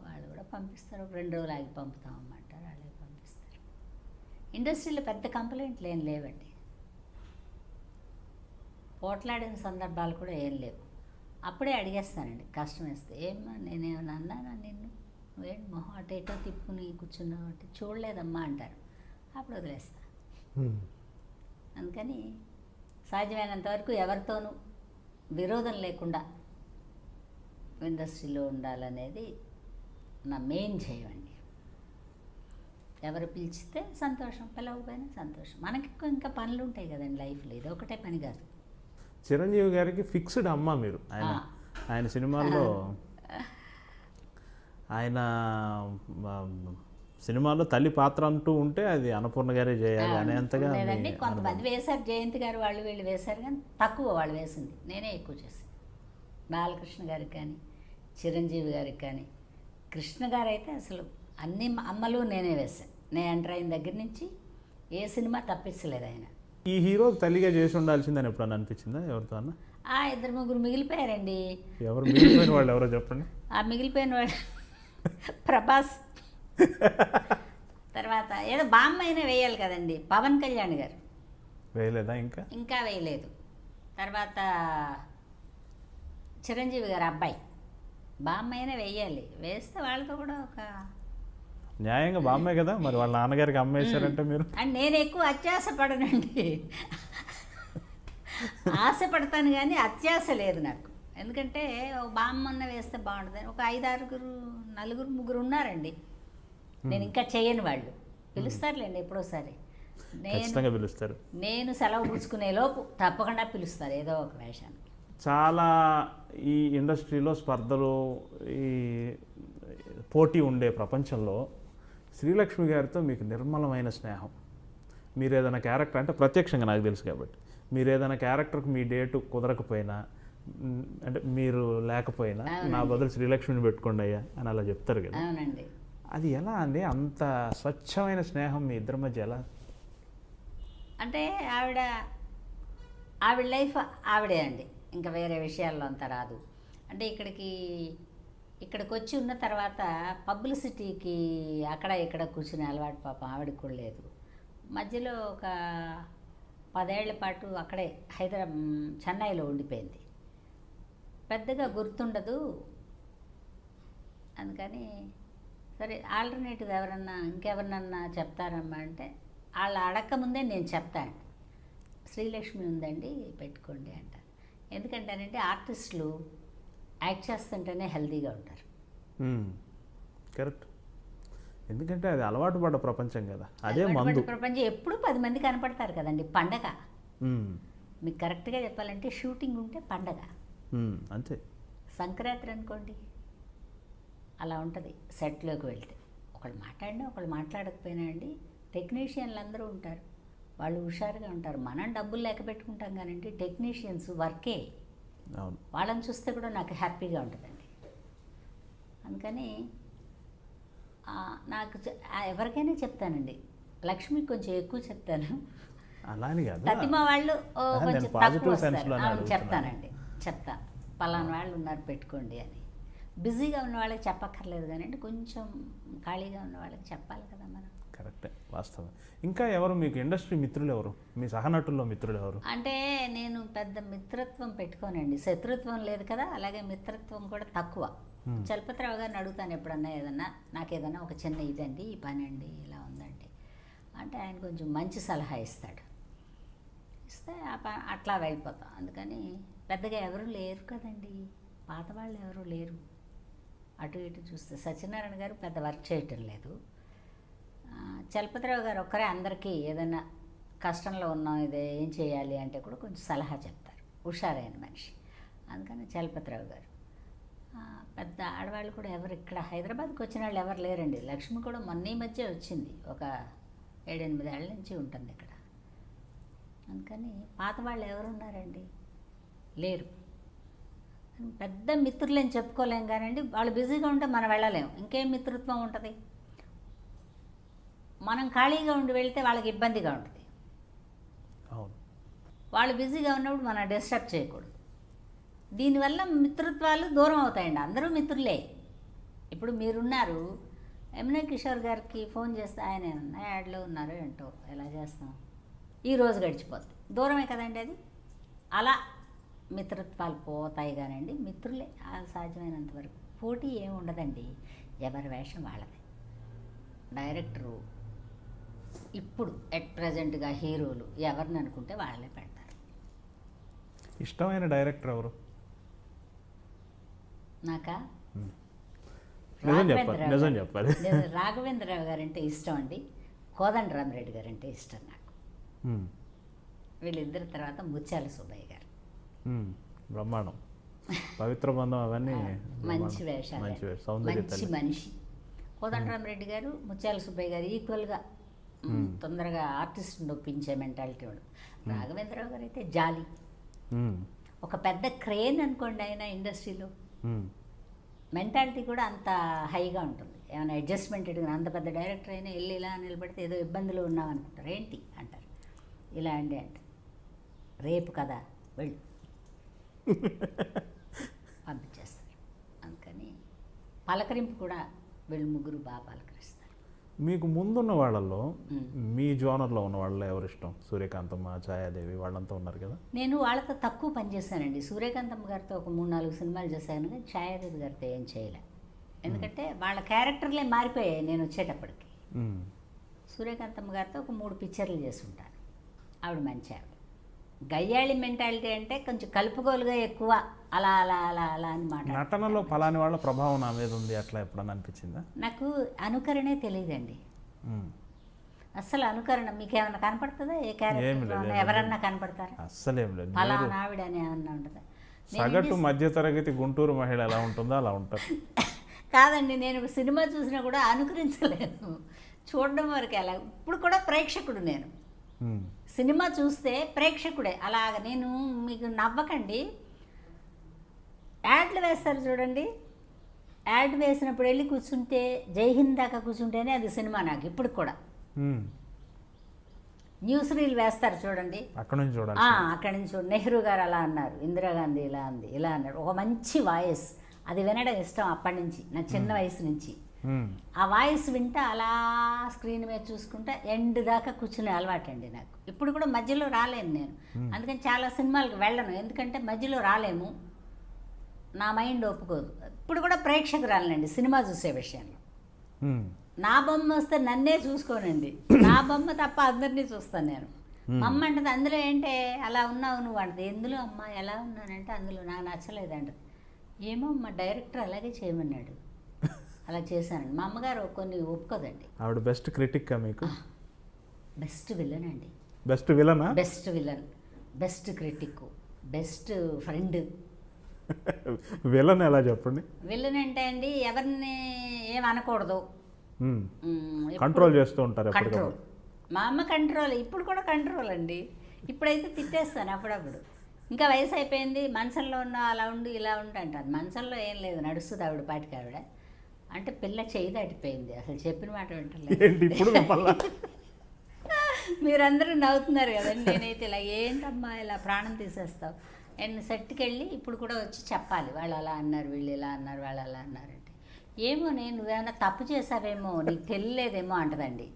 వాళ్ళు కూడా పంపిస్తారు, 2 రోజులు ఆగి పంపుతామమ్మంటారు, వాళ్ళే పంపిస్తారు. ఇండస్ట్రీలో పెద్ద కంప్లైంట్లు ఏం లేవండి, పోట్లాడిన సందర్భాలు కూడా ఏం లేవు. అప్పుడే అడిగేస్తానండి కష్టం వేస్తే, ఏమ్మా నేనేమన్నా అన్నానా నిన్ను, నువ్వేంటి మొహం అటు ఎటో తిప్పుకుని కూర్చున్నావు అంటే, చూడలేదమ్మా అంటారు, అప్పుడు వదిలేస్తా. అందుకని సాధ్యమైనంత వరకు ఎవరితోనూ విరోధం లేకుండా ఇండస్ట్రీలో ఉండాలనేది నా మెయిన్ ధ్యేయం అండి. ఎవరు పిలిచితే సంతోషం, పిలవకపోయినా సంతోషం. మనకి ఇంకా పనులు ఉంటాయి కదండి లైఫ్లో, ఇది ఒకటే పని కాదు.
చిరంజీవి గారికి ఫిక్స్డ్ అమ్మ మీరు. ఆయన సినిమాల్లో తల్లి పాత్ర అంటూ ఉంటే అది అన్నపూర్ణ గారే చేయాలి అనేంతగా.
లేదండి, కొంతమంది వేశారు, జయంతి గారు వాళ్ళు వీళ్ళు వేశారు, కానీ తక్కువ వాళ్ళు వేసింది, నేనే ఎక్కువ చేశాను. బాలకృష్ణ గారికి కానీ, చిరంజీవి గారికి కానీ. కృష్ణ గారు అయితే అసలు అన్ని అమ్మలు నేనే వేశాను. నేను ఎంటర్ అయిన దగ్గర నుంచి ఏ సినిమా తప్పించలేదు ఆయన.
ఈ హీరోకి తల్లిగా చేసి ఉండాల్సిందని ఎప్పుడన్నా అనిపించిందా ఎవరితో అన్న?
2 3 మిగిలిపోయారండి.
ఎవరు మిగిలిపోయిన వాళ్ళు ఎవరో చెప్పండి.
మిగిలిపోయిన వాళ్ళు ప్రభాస్, తర్వాత ఏదో బామ్మ అయినా వేయాలి కదండి, పవన్ కళ్యాణ్ గారు
వేయలేదా? ఇంకా
వేయలేదు. తర్వాత చిరంజీవి గారు అబ్బాయి బామ్మ అయినా వేయాలి, వేస్తే వాళ్ళతో కూడా ఒక
న్యాయంగా బామ్మే కదా మరి, వాళ్ళ నాన్నగారికి అమ్మేశారంటే మీరు.
అండ్ నేను ఎక్కువ అత్యాశ పడనండి, ఆశపడతాను కానీ అత్యాశ లేదు నాకు. ఎందుకంటే ఒక బామ్మన్న వేస్తే బాగుంటుంది. ఒక 5 6 4 3 ఉన్నారండి, నేను ఇంకా చేయని వాళ్ళు, పిలుస్తారులేండి ఎప్పుడోసారి. నేను సెలవు పుచ్చుకునే లోపు తప్పకుండా పిలుస్తారు ఏదో ఒక వేషానికి.
చాలా ఈ ఇండస్ట్రీలో స్పర్ధలు, ఈ పోటీ ఉండే ప్రపంచంలో శ్రీలక్ష్మి గారితో మీకు నిర్మలమైన స్నేహం. మీరు ఏదైనా క్యారెక్టర్ అంటే ప్రత్యక్షంగా నాకు తెలుసు కాబట్టి, మీరు ఏదైనా క్యారెక్టర్కి మీ డేటు కుదరకపోయినా, అంటే మీరు లేకపోయినా నా బదులు శ్రీలక్ష్మిని పెట్టుకోండి అయ్యా అని అలా చెప్తారు కదా.
అవునండి.
అది ఎలా అండి, అంత స్వచ్ఛమైన స్నేహం మీ ఇద్దరి మధ్య ఎలా?
అంటే ఆవిడ లైఫ్ ఆవిడే అండి, ఇంకా వేరే విషయాల్లో అంతా రాదు. అంటే ఇక్కడికి ఇక్కడికి వచ్చి ఉన్న తర్వాత పబ్లిసిటీకి అక్కడ ఇక్కడ కూర్చునే అలవాటు పాపం ఆవిడకి కూడా లేదు. మధ్యలో ఒక 10 ఏళ్ల పాటు అక్కడే చెన్నైలో ఉండిపోయింది. పెద్దగా గుర్తుండదు. అందుకని సరే ఆల్టర్నేటివ్ ఇంకెవరినన్నా చెప్తారమ్మా అంటే వాళ్ళు అడగకముందే నేను చెప్తాను, శ్రీలక్ష్మి ఉందండి పెట్టుకోండి అంటారు. ఎందుకంటారంటే ఆర్టిస్టులు యాక్ట్ చేస్తుంటేనే హెల్తీగా ఉంటారు.
కరెక్ట్. ఎందుకంటే అది అలవాటు పడ్డ ప్రపంచం కదా, అదే మందు.
అలవాటు పడ్డ ప్రపంచం. ఎప్పుడు 10 మంది కనపడతారు కదండి. పండగ మీకు కరెక్ట్గా చెప్పాలంటే షూటింగ్ ఉంటే పండగ.
అంతే.
సంక్రాంతి అనుకోండి అలా ఉంటుంది. సెట్లోకి వెళ్తే ఒకళ్ళు మాట్లాడినా ఒకళ్ళు మాట్లాడకపోయినా అండి టెక్నీషియన్లు అందరూ ఉంటారు, వాళ్ళు హుషారుగా ఉంటారు. మనం డబ్బులు లెక్క పెట్టుకుంటాం కానండి టెక్నీషియన్స్ వర్కే.
అవును.
వాళ్ళని చూస్తే కూడా నాకు హ్యాపీగా ఉంటుందండి. అందుకని నాకు ఎవరికైనా చెప్తానండి. లక్ష్మికి కొంచెం ఎక్కువ చెప్తాను,
అలాని కాదు.
ప్రతిమ వాళ్ళు కొంచెం తక్కువ
పాజిటివ్
వస్తారు.
సెన్స్లో
చెప్తానండి, చెప్తాను పలానా వాళ్ళు ఉన్నారు పెట్టుకోండి అని. బిజీగా ఉన్న వాళ్ళకి చెప్పక్కర్లేదు కానీ అంటే కొంచెం ఖాళీగా ఉన్న వాళ్ళకి చెప్పాలి కదా మనం.
కరెక్టే, వాస్తవం. ఇంకా ఎవరు మీకు ఇండస్ట్రీ మిత్రులు ఎవరు, మీ సహనటుల్లో మిత్రులు ఎవరు?
అంటే నేను పెద్ద మిత్రత్వం పెట్టుకోనండి, శత్రుత్వం లేదు కదా, అలాగే మిత్రత్వం కూడా తక్కువ. చలపతిరావు గారిని అడుగుతాను ఎప్పుడన్నా నాకు ఏదన్నా ఒక చిన్న ఇదండి ఈ పని అండి ఇలా ఉందండి అంటే ఆయన కొంచెం మంచి సలహా ఇస్తాడు. ఇస్తే అట్లా వెళ్ళిపోతాం. అందుకని పెద్దగా ఎవరు లేరు కదండి, పాత వాళ్ళు ఎవరు లేరు. అటు ఇటు చూస్తే సత్యనారాయణ గారు పెద్ద వర్క్ చేయటం లేదు. చలపతిరావు గారు ఒక్కరే అందరికీ ఏదైనా కష్టంలో ఉన్నాం ఇదే ఏం చేయాలి అంటే కూడా కొంచెం సలహా చెప్తారు, హుషారైన మనిషి. అందుకని చలపతిరావు గారు. పెద్ద ఆడవాళ్ళు కూడా ఎవరు ఇక్కడ హైదరాబాద్కి వచ్చిన వాళ్ళు ఎవరు లేరండి. లక్ష్మి కూడా మొన్న ఈ మధ్య వచ్చింది, ఒక 7-8 ఏళ్ళ నుంచి ఉంటుంది ఇక్కడ. అందుకని పాత వాళ్ళు ఎవరు ఉన్నారండి, లేరు. పెద్ద మిత్రులని చెప్పుకోలేం కానండి, వాళ్ళు బిజీగా ఉంటే మనం వెళ్ళలేము, ఇంకేం మిత్రత్వం ఉంటుంది. మనం ఖాళీగా ఉండి వెళ్తే వాళ్ళకి ఇబ్బందిగా ఉంటుంది. వాళ్ళు బిజీగా ఉన్నప్పుడు మనం డిస్టర్బ్ చేయకూడదు. దీనివల్ల మిత్రత్వాలు దూరం అవుతాయండి. అందరూ మిత్రులే. ఇప్పుడు మీరున్నారు, యమునా కిషోర్ గారికి ఫోన్ చేస్తే ఆయన యాడ్లో ఉన్నారు ఏంటో ఎలా చేస్తాం, ఈరోజు గడిచిపోతుంది, దూరమే కదండి అది. అలా మిత్రత్వాలు పోతాయి కానండి, మిత్రులే సాధ్యమైనంత వరకు. పోటీ ఏమి ఉండదండి, ఎవరి వేషం వాళ్ళది. డైరెక్టరు ఇప్పుడు ఎట్ ప్రజెంట్గా హీరోలు ఎవరిని అనుకుంటే వాళ్ళే పెడతారు.
ఇష్టమైన డైరెక్టర్ ఎవరు?
నాకా
నిజం చెప్పాలి.
రాఘవేంద్రరావు గారంటే ఇష్టం అండి, కోదండరామిరెడ్డి గారంటే ఇష్టం నాకు. వీళ్ళిద్దరి తర్వాత ముత్యాల సుబ్బయ్య గారు.
బ్రహ్మాండం, పవిత్ర బంధం అవన్నీ
మంచి వేషాలు, మంచి మనిషి. కోదండరామిరెడ్డి గారు, ముత్యాల సుబ్బయ్య గారు ఈక్వల్గా తొందరగా ఆర్టిస్ట్ని నొప్పించే మెంటాలిటీ ఉండదు. రాఘవేంద్రరావు గారు అయితే జాలి, ఒక పెద్ద క్రేన్ అనుకోండి ఆయన ఇండస్ట్రీలో. మెంటాలిటీ కూడా అంత హైగా ఉంటుంది. ఏమైనా అడ్జస్ట్మెంట్ అంత పెద్ద డైరెక్టర్ అయినా వెళ్ళి ఇలా నిలబడితే ఏదో ఇబ్బందులు ఉన్నాం అనుకుంటారు. ఏంటి అంటారు, ఇలా అండి అంటే రేపు కదా వెళ్ళు పంపించేస్తారు. అందుకని పలకరింపు కూడా వీళ్ళు ముగ్గురు బాగా పలకరిస్తారు.
మీకు ముందున్న వాళ్ళల్లో మీ జోనర్లో ఉన్న వాళ్ళలో ఎవరు ఇష్టం? సూర్యకాంతమ్మ, ఛాయాదేవి వాళ్ళంతా ఉన్నారు కదా.
నేను వాళ్ళతో తక్కువ పనిచేశానండి. సూర్యకాంతమ్మ గారితో ఒక 3-4 సినిమాలు చేశాను, కానీ ఛాయాదేవి గారితో ఏం చేయలే. ఎందుకంటే వాళ్ళ క్యారెక్టర్లే మారిపోయాయి నేను వచ్చేటప్పటికి. సూర్యకాంతమ్మ గారితో ఒక 3 పిక్చర్లు చేసి ఉంటాను. ఆవిడ మంచి ఆవిడ. గయ్యాళి మెంటాలిటీ అంటే కొంచెం కలుపుగోలుగా ఎక్కువ అలా అలా అలా అలా అని మాట.
నటనలో ఫలాని వాళ్ళ ప్రభావం నా మీద ఉంది అట్లా ఎప్పుడన్నా అనిపించిందా?
నాకు అనుకరణే తెలియదండి అస్సలు. అనుకరణ మీకు ఏమైనా కనపడుతుందా? ఏ క్యారెక్టర్ ఎవరన్నా కనపడతారా?
అస్సలేం లేదు.
ఫలానా ఆవిడ అని ఏమన్నా ఉంటుందా?
సగటు మధ్యతరగతి గుంటూరు మహిళ ఎలా ఉంటుందో అలా ఉంటారు.
కాదండి, నేను సినిమా చూసినా కూడా అనుకరించలేను, చూడడం వరకు. అలా ఇప్పుడు కూడా ప్రేక్షకుడు నేను. సినిమా చూస్తే ప్రేక్షకుడే. అలాగ నేను మీకు నవ్వకండి, యాడ్లు వేస్తారు చూడండి, యాడ్ వేసినప్పుడు వెళ్ళి కూర్చుంటే జై హింద్ దాకా కూర్చుంటేనే అది సినిమా నాకు ఇప్పుడు కూడా. న్యూస్ రీల్ వేస్తారు చూడండి,
అక్కడి నుంచి చూడాలి.
అక్కడి నుంచి నెహ్రూ గారు అలా అన్నారు, ఇందిరాగాంధీ ఇలా అంది, ఇలా అన్నారు, ఒక మంచి వాయిస్ అది వినడం ఇష్టం అప్పటి నుంచి, నా చిన్న వయసు నుంచి.
మ్మ్.
ఆ వాయిస్ వింటా అలా స్క్రీన్ మీద చూసుకుంటా ఎండ్ దాకా కూర్చునే అలవాటు అండి నాకు. ఇప్పుడు కూడా మధ్యలో రాలేను నేను, అందుకని చాలా సినిమాలకు వెళ్ళను, ఎందుకంటే మధ్యలో రాలేము, నా మైండ్ ఒప్పుకోదు. ఇప్పుడు కూడా ప్రేక్షకురాలనండి సినిమా చూసే విషయంలో.
మ్మ్.
నా బొమ్మ వస్తే నన్నే చూసుకోనండి, నా బొమ్మ తప్ప అందరినీ చూస్తాను నేను. మా అమ్మ అంటది అందులో ఏంటే అలా ఉన్నావు నువ్వు అంటది. ఎందులో అమ్మ ఎలా ఉన్నానంటే అందులో నాకు నచ్చలేదంటది. ఏమో అమ్మ డైరెక్టర్ అలాగే చేయమన్నాడు, అలా చేశానండి. మా అమ్మగారు కొన్ని ఒప్పుకోదండి.
ఆవిడ బెస్ట్ క్రిటిక్కా మీకు?
బెస్ట్ విలన్ అండి,
బెస్ట్ విలనా?
Best villain, best critic, best friend.
Villain ఎలా చెప్పండి?
విలన్ అంటే అండి ఎవరిని ఏమనకూడదు,
మ్మ్.
ఎప్పుడు
కంట్రోల్ చేస్తూ ఉంటారు
కంట్రోల్.
ఎప్పటికప్పుడు.
మా అమ్మ కంట్రోల్, ఇప్పుడు కూడా కంట్రోల్ అండి. ఇప్పుడైతే తిట్టేస్తాను అప్పుడప్పుడు. ఇంకా వయసు అయిపోయింది, మంచంలో ఉన్న అలా ఉండి ఇలా ఉండి అంటాను. మంచంలో ఏం లేదు, నడుస్తుంది ఆవిడ పాటికి ఆవిడ. అంటే పిల్ల చేయి దాటిపోయింది, అసలు చెప్పిన మాట వింటలేదు.
ఏంటి ఇప్పుడు మిమ్మల్ని?
మీరందరూ నవ్వుతున్నారు కదండి, నేనైతే ఇలా ఏంటమ్మా ఇలా ప్రాణం తీసేస్తావు. నేను సెట్కి వెళ్ళి ఇప్పుడు కూడా వచ్చి చెప్పాలి, వాళ్ళు అలా అన్నారు, వీళ్ళు ఇలా అన్నారు, వాళ్ళు అలా అన్నారంటే ఏమో నేను నువ్వేమైనా తప్పు చేసావేమో నీకు తెలియలేదేమో అంటదండి.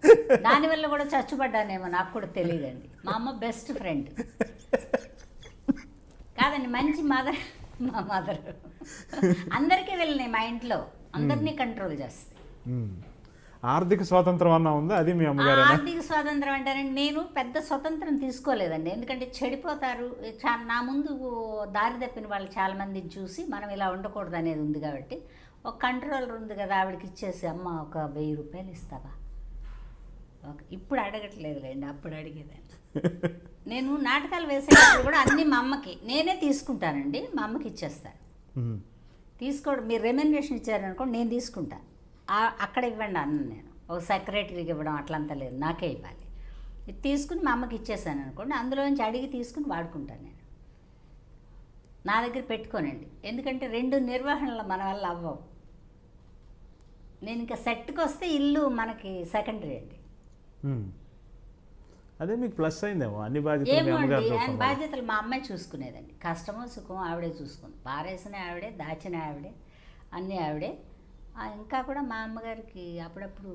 దానివల్ల కూడా చచ్చుపడ్డానేమో నాకు కూడా తెలియదండి. మా అమ్మ బెస్ట్ ఫ్రెండ్ కాదండి, మంచి మదర్. మా మదర్ అందరికీ వెళ్ళినాయి మా ఇంట్లో, అందరినీ కంట్రోల్ చేస్తాయి.
మ్మ్. ఆర్థిక స్వాతంత్రం అన్నా ఉందా? అది మీ అమ్మగారు?
ఆర్థిక స్వాతంత్రం అంటారండి, నేను పెద్ద స్వతంత్రం తీసుకోలేదండి. ఎందుకంటే చెడిపోతారు, నా ముందు దారి తప్పిన వాళ్ళు చాలామందిని చూసి మనం ఇలా ఉండకూడదు అనేది ఉంది కాబట్టి ఒక కంట్రోలర్ ఉంది కదా, ఆవిడకి ఇచ్చేసి అమ్మ ఒక 1000 రూపాయలు ఇస్తావా. ఇప్పుడు అడగట్లేదులేండి, అప్పుడు అడిగేదాన్ని. నేను నాటకాలు వేసేటప్పుడు కూడా అన్నీ మా అమ్మకి నేనే తీసుకుంటానండి, మా అమ్మకి ఇచ్చేస్తాను.
మ్మ్.
తీసుకోవడం మీరు రెమ్యునరేషన్ ఇచ్చారనుకోండి నేను తీసుకుంటాను, అక్కడ ఇవ్వండి అన్న నేను ఒక సెక్రటరీకి ఇవ్వడం అట్లంతా లేదు, నాకే ఇవ్వాలి. ఇది తీసుకుని మా అమ్మకి ఇచ్చేసాను అనుకోండి, అందులోంచి అడిగి తీసుకుని వాడుకుంటాను నేను, నా దగ్గర పెట్టుకోనండి. ఎందుకంటే 2 నిర్వహణలు మన వల్ల అవ్వవు. నేను ఇంకా సెట్కి వస్తే ఇల్లు మనకి సెకండరీ అండి.
మ్మ్. అదే మీకు ప్లస్ అయిందేమో, అన్ని బాధ్యతలు మీ
ఏమో
అమ్మగారు
అండి, ఆయన
చూస్తున్నారు.
బాధ్యతలు మా అమ్మాయి చూసుకునేదండి. కష్టమో సుఖమో ఆవిడే చూసుకుంది, పారేసిన ఆవిడే, దాచిన ఆవిడే, అన్నీ ఆవిడే. ఇంకా కూడా మా అమ్మగారికి అప్పుడప్పుడు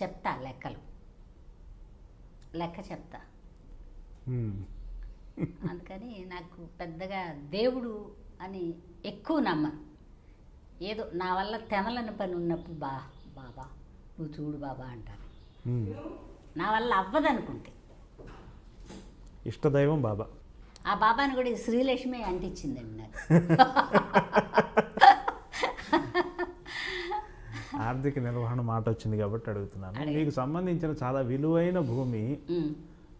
చెప్తా లెక్క చెప్తా.
మ్మ్.
అందుకని నాకు పెద్దగా దేవుడు అని ఎక్కువ నమ్మను. ఏదో నా వల్ల తెమలని పని ఉన్నప్పుడు బాబా నువ్వు చూడు బాబా అంటాను.
మ్మ్.
నా వల్ల అవ్వదనుకుంటే
ఇష్టదైవం బాబా.
ఆ బాబాని కూడా ఈ శ్రీలక్ష్మి అంటించిందండి నాకు.
ఆర్థిక నిర్వహణ మాట వచ్చింది కాబట్టి అడుగుతున్నాను. మీకు సంబంధించిన చాలా విలువైన భూమి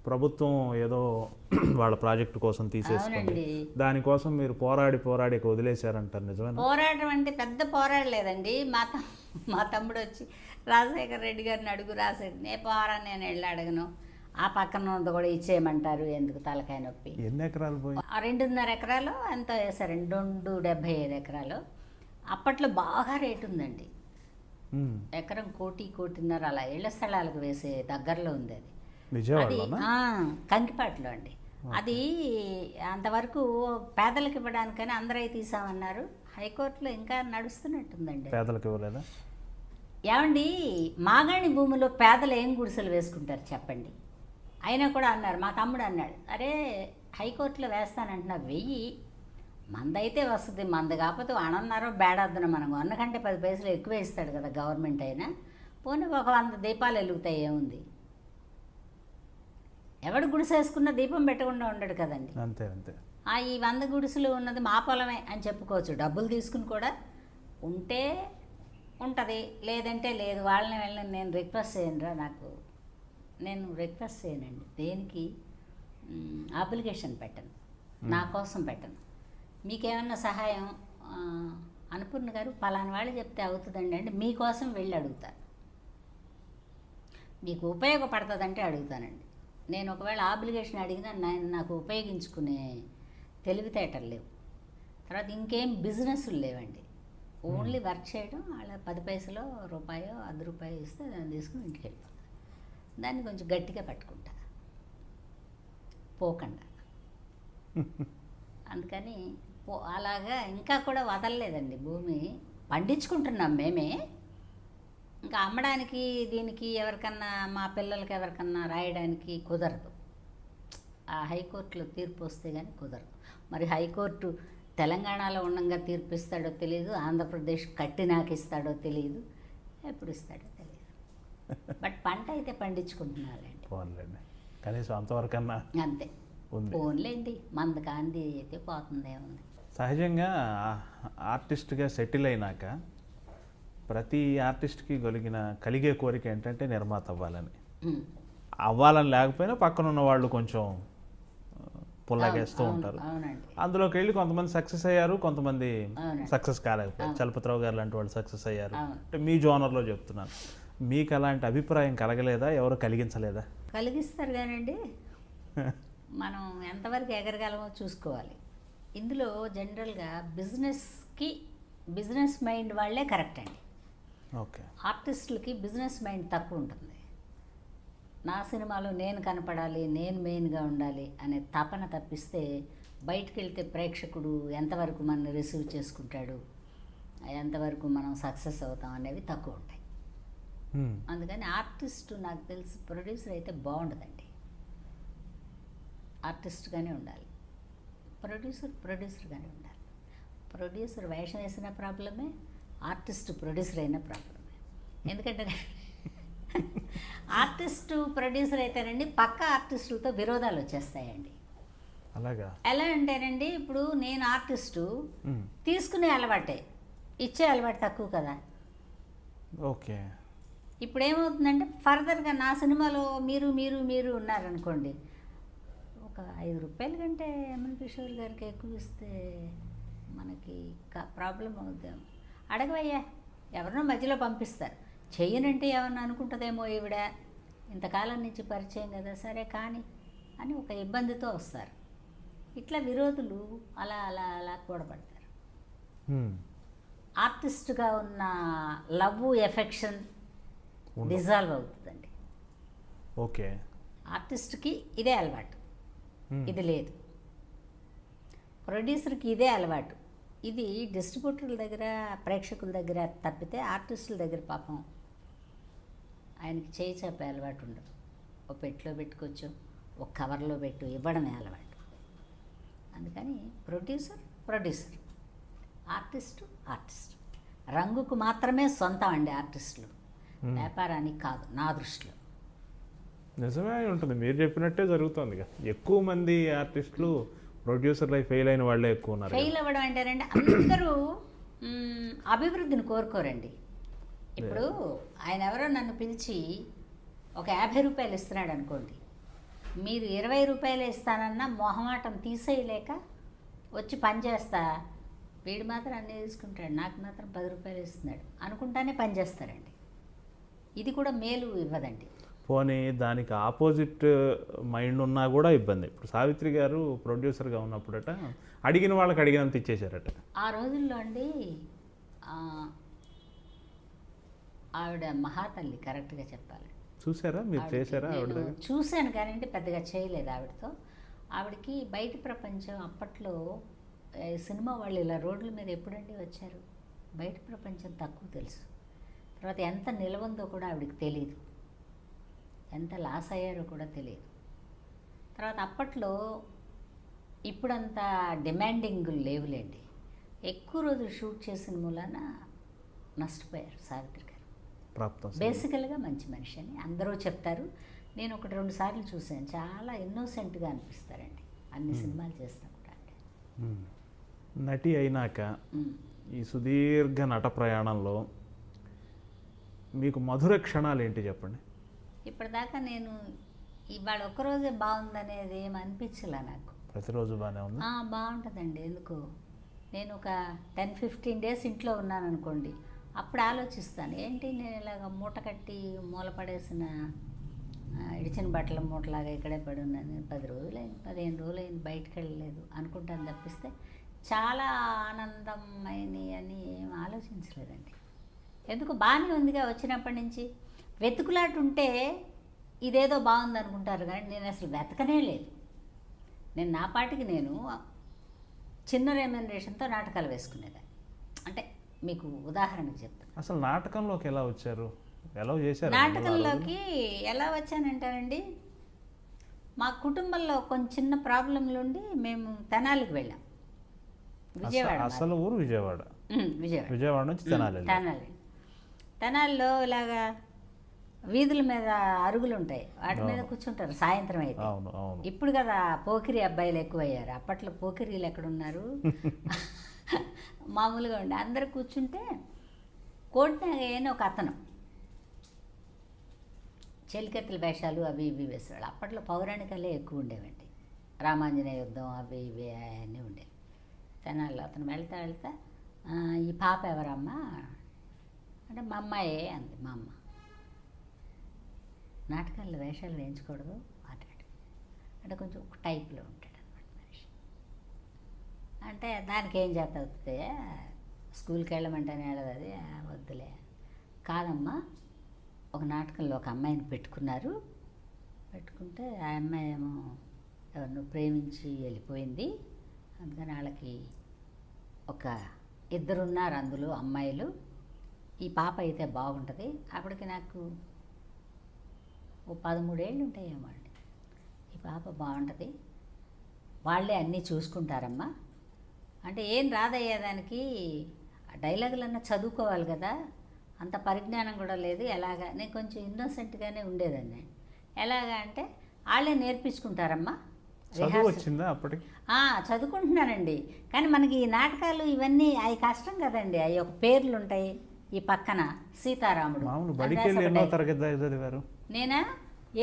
ప్రభుత్వం ఏదో వాళ్ళ ప్రాజెక్టు కోసం తీసేసుకుంది,
అవునండి.
దానికోసం మీరు పోరాడి వదిలేశారంటారు, నిజమేనా?
పోరాటం అంటే పెద్ద పోరాడలేదండి. మా తమ్ముడు వచ్చి రాజశేఖర్ రెడ్డి గారిని అడుగు, రాజశేఖర్ నేను వెళ్ళి అడగను, ఆ పక్కన ఉన్నది కూడా ఇచ్చేయమంటారు, ఎందుకు తలకాయ నొప్పి.
ఎన్ని ఎకరాలు పోయి?
2.5 ఎకరాలు ఎంతో వేశారండి, 275 ఎకరాలు. అప్పట్లో బాగా రేటు ఉందండి,
మ్మ్.
ఎకరం 1.5 అలా ఇళ్ల స్థలాలకు వేసే దగ్గరలో ఉంది అది. అది
విజయవాడలోనా?
కంకిపాటిలో అండి. అది అంతవరకు పేదలకు ఇవ్వడానికని అందరూ తీసామన్నారు, హైకోర్టులో ఇంకా నడుస్తున్నట్టుందండి.
పేదలకు ఇవ్వలేదా?
ఏమండి మాగాణి భూమిలో పేదలు ఏం గుడిసెలు వేసుకుంటారు చెప్పండి. అయినా కూడా అన్నారు, మా తమ్ముడు అన్నాడు, అరే హైకోర్టులో వేస్తానంటున్నా, వెయ్యి మందైతే వస్తుంది, మంద కాకపోతే అనన్నారో బేడద్దున మనం అన్నకంటే 10 పైసలు ఎక్కువ ఇస్తాడు కదా గవర్నమెంట్ అయినా, పోనీ ఒక 100 దీపాలు వెలుగుతాయి, ఏముంది. ఎవడు గుడిసె వేసుకున్న దీపం పెట్టకుండా ఉండడు కదండి.
అంతే అంతే.
ఈ 100 గుడిసెలు ఉన్నది మా పొలమే అని చెప్పుకోవచ్చు, డబ్బులు తీసుకుని కూడా. ఉంటే ఉంటుంది, లేదంటే లేదు. వాళ్ళని నేను రిక్వెస్ట్ చేయనురా, నేను రిక్వెస్ట్ చేయనండి, దేనికి అప్లికేషన్ పెట్టను, నా కోసం పెట్టను. మీకేమన్నా సహాయం అనుపూర్ణ గారు పలానా వాళ్ళు చెప్తే అవుతుందండి అంటే మీకోసం వెళ్ళి అడుగుతాను, మీకు ఉపయోగపడుతుందంటే అడుగుతానండి. నేను ఒకవేళ అప్లికేషన్ అడిగినా నాకు ఉపయోగించుకునే తెలివితేటలు లేవు. తర్వాత ఇంకేం బిజినెస్లు లేవండి, ఓన్లీ వర్క్ చేయడం. వాళ్ళ 10 పైసలో రూపాయో 10 రూపాయలు ఇస్తే దాన్ని తీసుకుని ఇంటికి వెళ్ళిపోతాను. దాన్ని కొంచెం గట్టిగా పట్టుకుంటా పోకుండా. అందుకని అలాగా ఇంకా కూడా వదలలేదండి భూమి. పండించుకుంటున్నాం మేమే. ఇంకా అమ్మడానికి దీనికి ఎవరికన్నా మా పిల్లలకి ఎవరికన్నా రాయడానికి కుదరదు. ఆ హైకోర్టులో తీర్పు వస్తే కానీ కుదరదు. మరి హైకోర్టు తెలంగాణలో ఉండగా తీర్పు ఇస్తాడో తెలియదు, ఆంధ్రప్రదేశ్ కట్టి నాకు ఇస్తాడో తెలియదు, ఎప్పుడు ఇస్తాడో తెలియదు. బట్ పంట అయితే పండించుకుంటున్నారండి.
పోన్లేండి, కనీసం అంతవరకన్నా
అంతే.
ఉంది.
పోన్లేండి, మంద కాంతి అయితే పోతుందేముంది.
సహజంగా ఆర్టిస్ట్గా సెటిల్ అయినాక ప్రతి ఆర్టిస్ట్కి కలిగే కోరిక ఏంటంటే నిర్మాత అవ్వాలని.
ఉమ్.
అవ్వాలని లేకపోయినా పక్కన ఉన్న వాళ్ళు కొంచెం పుల్లగేస్తూ ఉంటారు.
అవునండి.
అందులోకి వెళ్ళి కొంతమంది సక్సెస్ అయ్యారు, కొంతమంది
అవునండి.
సక్సెస్ కాలేకపోయారు. చలపతిరావు గారు లాంటి వాళ్ళు సక్సెస్ అయ్యారు.
అవును.
అంటే మీ జోనర్లో చెప్తున్నాను. మీకు అలాంటి అభిప్రాయం కలగలేదా? ఎవరు కలిగించలేదా?
కలిగిస్తారు కానండి, మనం ఎంతవరకు ఎగరగలమో చూసుకోవాలి. ఇందులో జనరల్గా బిజినెస్ మైండ్ వాళ్ళే కరెక్ట్ అండి.
ఓకే.
ఆర్టిస్టులకి బిజినెస్ మైండ్ తక్కువ ఉంటుంది. నా సినిమాలో నేను కనపడాలి, నేను మెయిన్గా ఉండాలి అనే తపన తప్పిస్తే బయటికి వెళ్తే ప్రేక్షకుడు ఎంతవరకు మనల్ని రిసీవ్ చేసుకుంటాడు, ఎంతవరకు మనం సక్సెస్ అవుతాం అనేవి తక్కువ ఉంటాయి. అందుకని ఆర్టిస్టు నాకు తెలిసి ప్రొడ్యూసర్ అయితే బాగుండదండి. ఆర్టిస్ట్గానే ఉండాలి, ప్రొడ్యూసర్గానే ఉండాలి. ప్రొడ్యూసర్ వేషం వేసిన ప్రాబ్లమే, ఆర్టిస్ట్ ప్రొడ్యూసర్ అయిన ప్రాబ్లమే. ఎందుకంటే ఆర్టిస్టు ప్రొడ్యూసర్ అయితేనండి పక్క ఆర్టిస్టులతో విరోధాలు వచ్చేస్తాయండి.
అలాగా?
ఎలా అంటేనండి, ఇప్పుడు నేను ఆర్టిస్టు, తీసుకునే అలవాటే, ఇచ్చే అలవాటు తక్కువ కదా.
ఓకే.
ఇప్పుడు ఏమవుతుందంటే ఫర్దర్గా నా సినిమాలో మీరు మీరు మీరు ఉన్నారనుకోండి, ఒక 5 రూపాయల కంటే ఎంఎన్ కిషోర్ గారికి ఎక్కువ ఇస్తే మనకి ప్రాబ్లం అవుతాం. అడగవయ్యా, ఎవరినో మధ్యలో పంపిస్తారు. చెయ్యనంటే ఏమన్నా అనుకుంటుందేమో, ఈవిడ ఇంతకాలం నుంచి పరిచయం కదా, సరే కానీ అని ఒక ఇబ్బందితో వస్తారు. ఇట్లా విరోధులు అలా అలా అలా కూడబడతారు. ఆర్టిస్ట్గా ఉన్న లవ్ ఎఫెక్షన్ డిజాల్వ్ అవుతుందండి.
ఓకే.
ఆర్టిస్ట్కి ఇదే అలవాటు, ఇది లేదు. ప్రొడ్యూసర్కి ఇదే అలవాటు. ఇది డిస్ట్రిబ్యూటర్ల దగ్గర, ప్రేక్షకుల దగ్గర తప్పితే ఆర్టిస్టుల దగ్గర పాపం ఆయనకి చేయి చెప్పే అలవాటు ఉండదు. ఒక పెట్టులో పెట్టుకోవచ్చు, ఒక కవర్లో పెట్టు ఇవ్వడమే అలవాటు. అందుకని ప్రొడ్యూసర్, ఆర్టిస్ట్. రంగుకు మాత్రమే సొంతం అండి ఆర్టిస్టులు, వ్యాపారానికి కాదు నా దృష్టిలో.
నిజమే ఉంటుంది, మీరు చెప్పినట్టే జరుగుతుంది. ఎక్కువ మంది ఆర్టిస్టులు ప్రొడ్యూసర్లు ఫెయిల్ అయిన వాళ్ళే ఎక్కువ ఉన్నారు.
ఫెయిల్ అవ్వడం అంటారంటే అందరూ అభివృద్ధిని కోరుకోరండి. ఇప్పుడు ఆయన ఎవరో నన్ను పిలిచి ఒక 50 రూపాయలు ఇస్తున్నాడు అనుకోండి, మీరు 20 రూపాయలు ఇస్తానన్నా మొహమాటం తీసేయలేక వచ్చి పని చేస్తా, వీడు మాత్రం అన్నీ తీసుకుంటాడు, నాకు మాత్రం 10 రూపాయలు ఇస్తున్నాడు అనుకుంటానే పని చేస్తారండి. ఇది కూడా మేలు ఇవ్వదండి.
పోనీ దానికి ఆపోజిట్ మైండ్ ఉన్నా కూడా ఇబ్బంది. ఇప్పుడు సావిత్రి గారు ప్రొడ్యూసర్గా ఉన్నప్పుడట అడిగిన వాళ్ళకి అడిగినంత ఇచ్చేశారట.
ఆ రోజుల్లో అండి ఆవిడ మహాతల్లి, కరెక్ట్గా చెప్పాలి.
చూసారా మీరు? చేశారా ఆవిడ దగ్గర?
చూశాను కానీ అంటే పెద్దగా చేయలేదు ఆవిడతో. ఆవిడకి బయట ప్రపంచం అప్పట్లో సినిమా వాళ్ళు ఇలా రోడ్ల మీద ఎప్పుడండి వచ్చారు, బయట ప్రపంచం తక్కువ తెలుసు. తర్వాత ఎంత నిలవందో కూడా ఆవిడకి తెలియదు, ఎంత లాస్ అయ్యారో కూడా తెలియదు. తర్వాత అప్పట్లో ఇప్పుడంత డిమాండింగ్ లేవులేండి. ఎక్కువ రోజులు షూట్ చేసిన మూలాన నష్టపోయారు సావిత్రి గారు. బేసికల్గా మంచి మనిషి అని అందరూ చెప్తారు. నేను 1-2 సార్లు చూశాను, చాలా ఇన్నోసెంట్గా అనిపిస్తారండి అన్ని సినిమాలు చేసినా కూడా.
నటి అయినాక ఈ సుదీర్ఘ నట ప్రయాణంలో మీకు మధుర క్షణాలు ఏంటి చెప్పండి?
ఇప్పటిదాకా నేను ఇవాళ ఒక్కరోజే బాగుందనేది ఏమి అనిపించలే నాకు.
ప్రతిరోజు బాగానే ఉంది.
బాగుంటుందండి. ఎందుకు, నేను ఒక 10-15 డేస్ ఇంట్లో ఉన్నాను అనుకోండి, అప్పుడు ఆలోచిస్తాను, ఏంటి నేను ఇలాగ మూట కట్టి మూల పడేసిన ఇడిచిన బట్టల మూటలాగా ఇక్కడే పడి ఉన్నాను, 10 రోజులైంది 15 రోజులైంది బయటకు వెళ్ళలేదు అనుకుంటాను తప్పిస్తే చాలా ఆనందమైనవి అని ఏం ఆలోచించలేదండి. ఎందుకు, బాగానే ఉందిగా వచ్చినప్పటి నుంచి. వెతుకులాట ఉంటే ఇదేదో బాగుంది అనుకుంటారు కానీ నేను అసలు వెతకనే లేదు. నేను నా పాటికి నేను చిన్న రెమ్యునరేషన్తో నాటకాలు వేసుకునేదాన్ని. అంటే మీకు ఉదాహరణకు చెప్తాను.
అసలు నాటకంలోకి ఎలా వచ్చారు, ఎలా చేశారు?
నాటకంలోకి ఎలా వచ్చానంటానండి, మా కుటుంబంలో కొంచెం చిన్న ప్రాబ్లంలు ఉండి మేము తెనాలికి వెళ్ళాం. విజయవాడ
అసలు ఊరు విజయవాడ. విజయవాడ నుంచి తెనాలి.
తెనాలిలో ఇలాగా వీధుల మీద అరుగులు ఉంటాయి, వాటి మీద కూర్చుంటారు సాయంత్రం అయితే.
అవును అవును.
ఇప్పుడు కదా పోకిరి అబ్బాయిలు ఎక్కువయ్యారు, అప్పట్లో పోకిరీలు ఎక్కడున్నారు. మామూలుగా ఉండే అందరు కూర్చుంటే కోటినాగయ్య అని ఒక అతను చెలికత్తెల వేషాలు అవి ఇవి వేసేవాళ్ళు. అప్పట్లో పౌరాణికాలే ఎక్కువ ఉండేవండి, రామాంజనేయ యుద్ధం అవి ఇవి అన్నీ ఉండేవి. తెనాలిలో అతను వెళ్తా ఈ పాప ఎవరమ్మా అంటే మా అమ్మాయే అంది. మా అమ్మ నాటకాల్లో వేషాలు వేయించకూడదు మాట్లాడు అంటే కొంచెం ఒక టైప్లో ఉంటాడు అనమాట మనిషి. అంటే దానికి ఏం చేత అవుతుంది, స్కూల్కి వెళ్ళమంటేనే వెళ్ళదు అది. వద్దులే, కాదమ్మా ఒక నాటకంలో ఒక అమ్మాయిని పెట్టుకుంటే ఆ అమ్మాయి ఏమో ఎవరినో ప్రేమించి వెళ్ళిపోయింది, అందుకని వాళ్ళకి ఒక ఇద్దరున్నారు అందులో అమ్మాయిలు, ఈ పాప అయితే బాగుంటుంది. అప్పటికి నాకు ఓ 13 ఏళ్ళు ఉంటాయేమో అండి. ఈ పాప బాగుంటుంది, వాళ్ళే అన్నీ చూసుకుంటారమ్మా అంటే ఏం రాదయ్యేదానికి డైలాగులన్నా చదువుకోవాలి కదా, అంత పరిజ్ఞానం కూడా లేదు. ఎలాగా నేను కొంచెం ఇన్నోసెంట్గానే ఉండేదాన్ని. ఎలాగా అంటే వాళ్ళే నేర్పించుకుంటారమ్మా.
వచ్చిందా అప్పటికి?
చదువుకుంటున్నానండి, కానీ మనకి ఈ నాటకాలు ఇవన్నీ అవి కష్టం కదండి. అవి ఒక పేర్లు ఉంటాయి, ఈ పక్కన సీతారాముడు. నేనా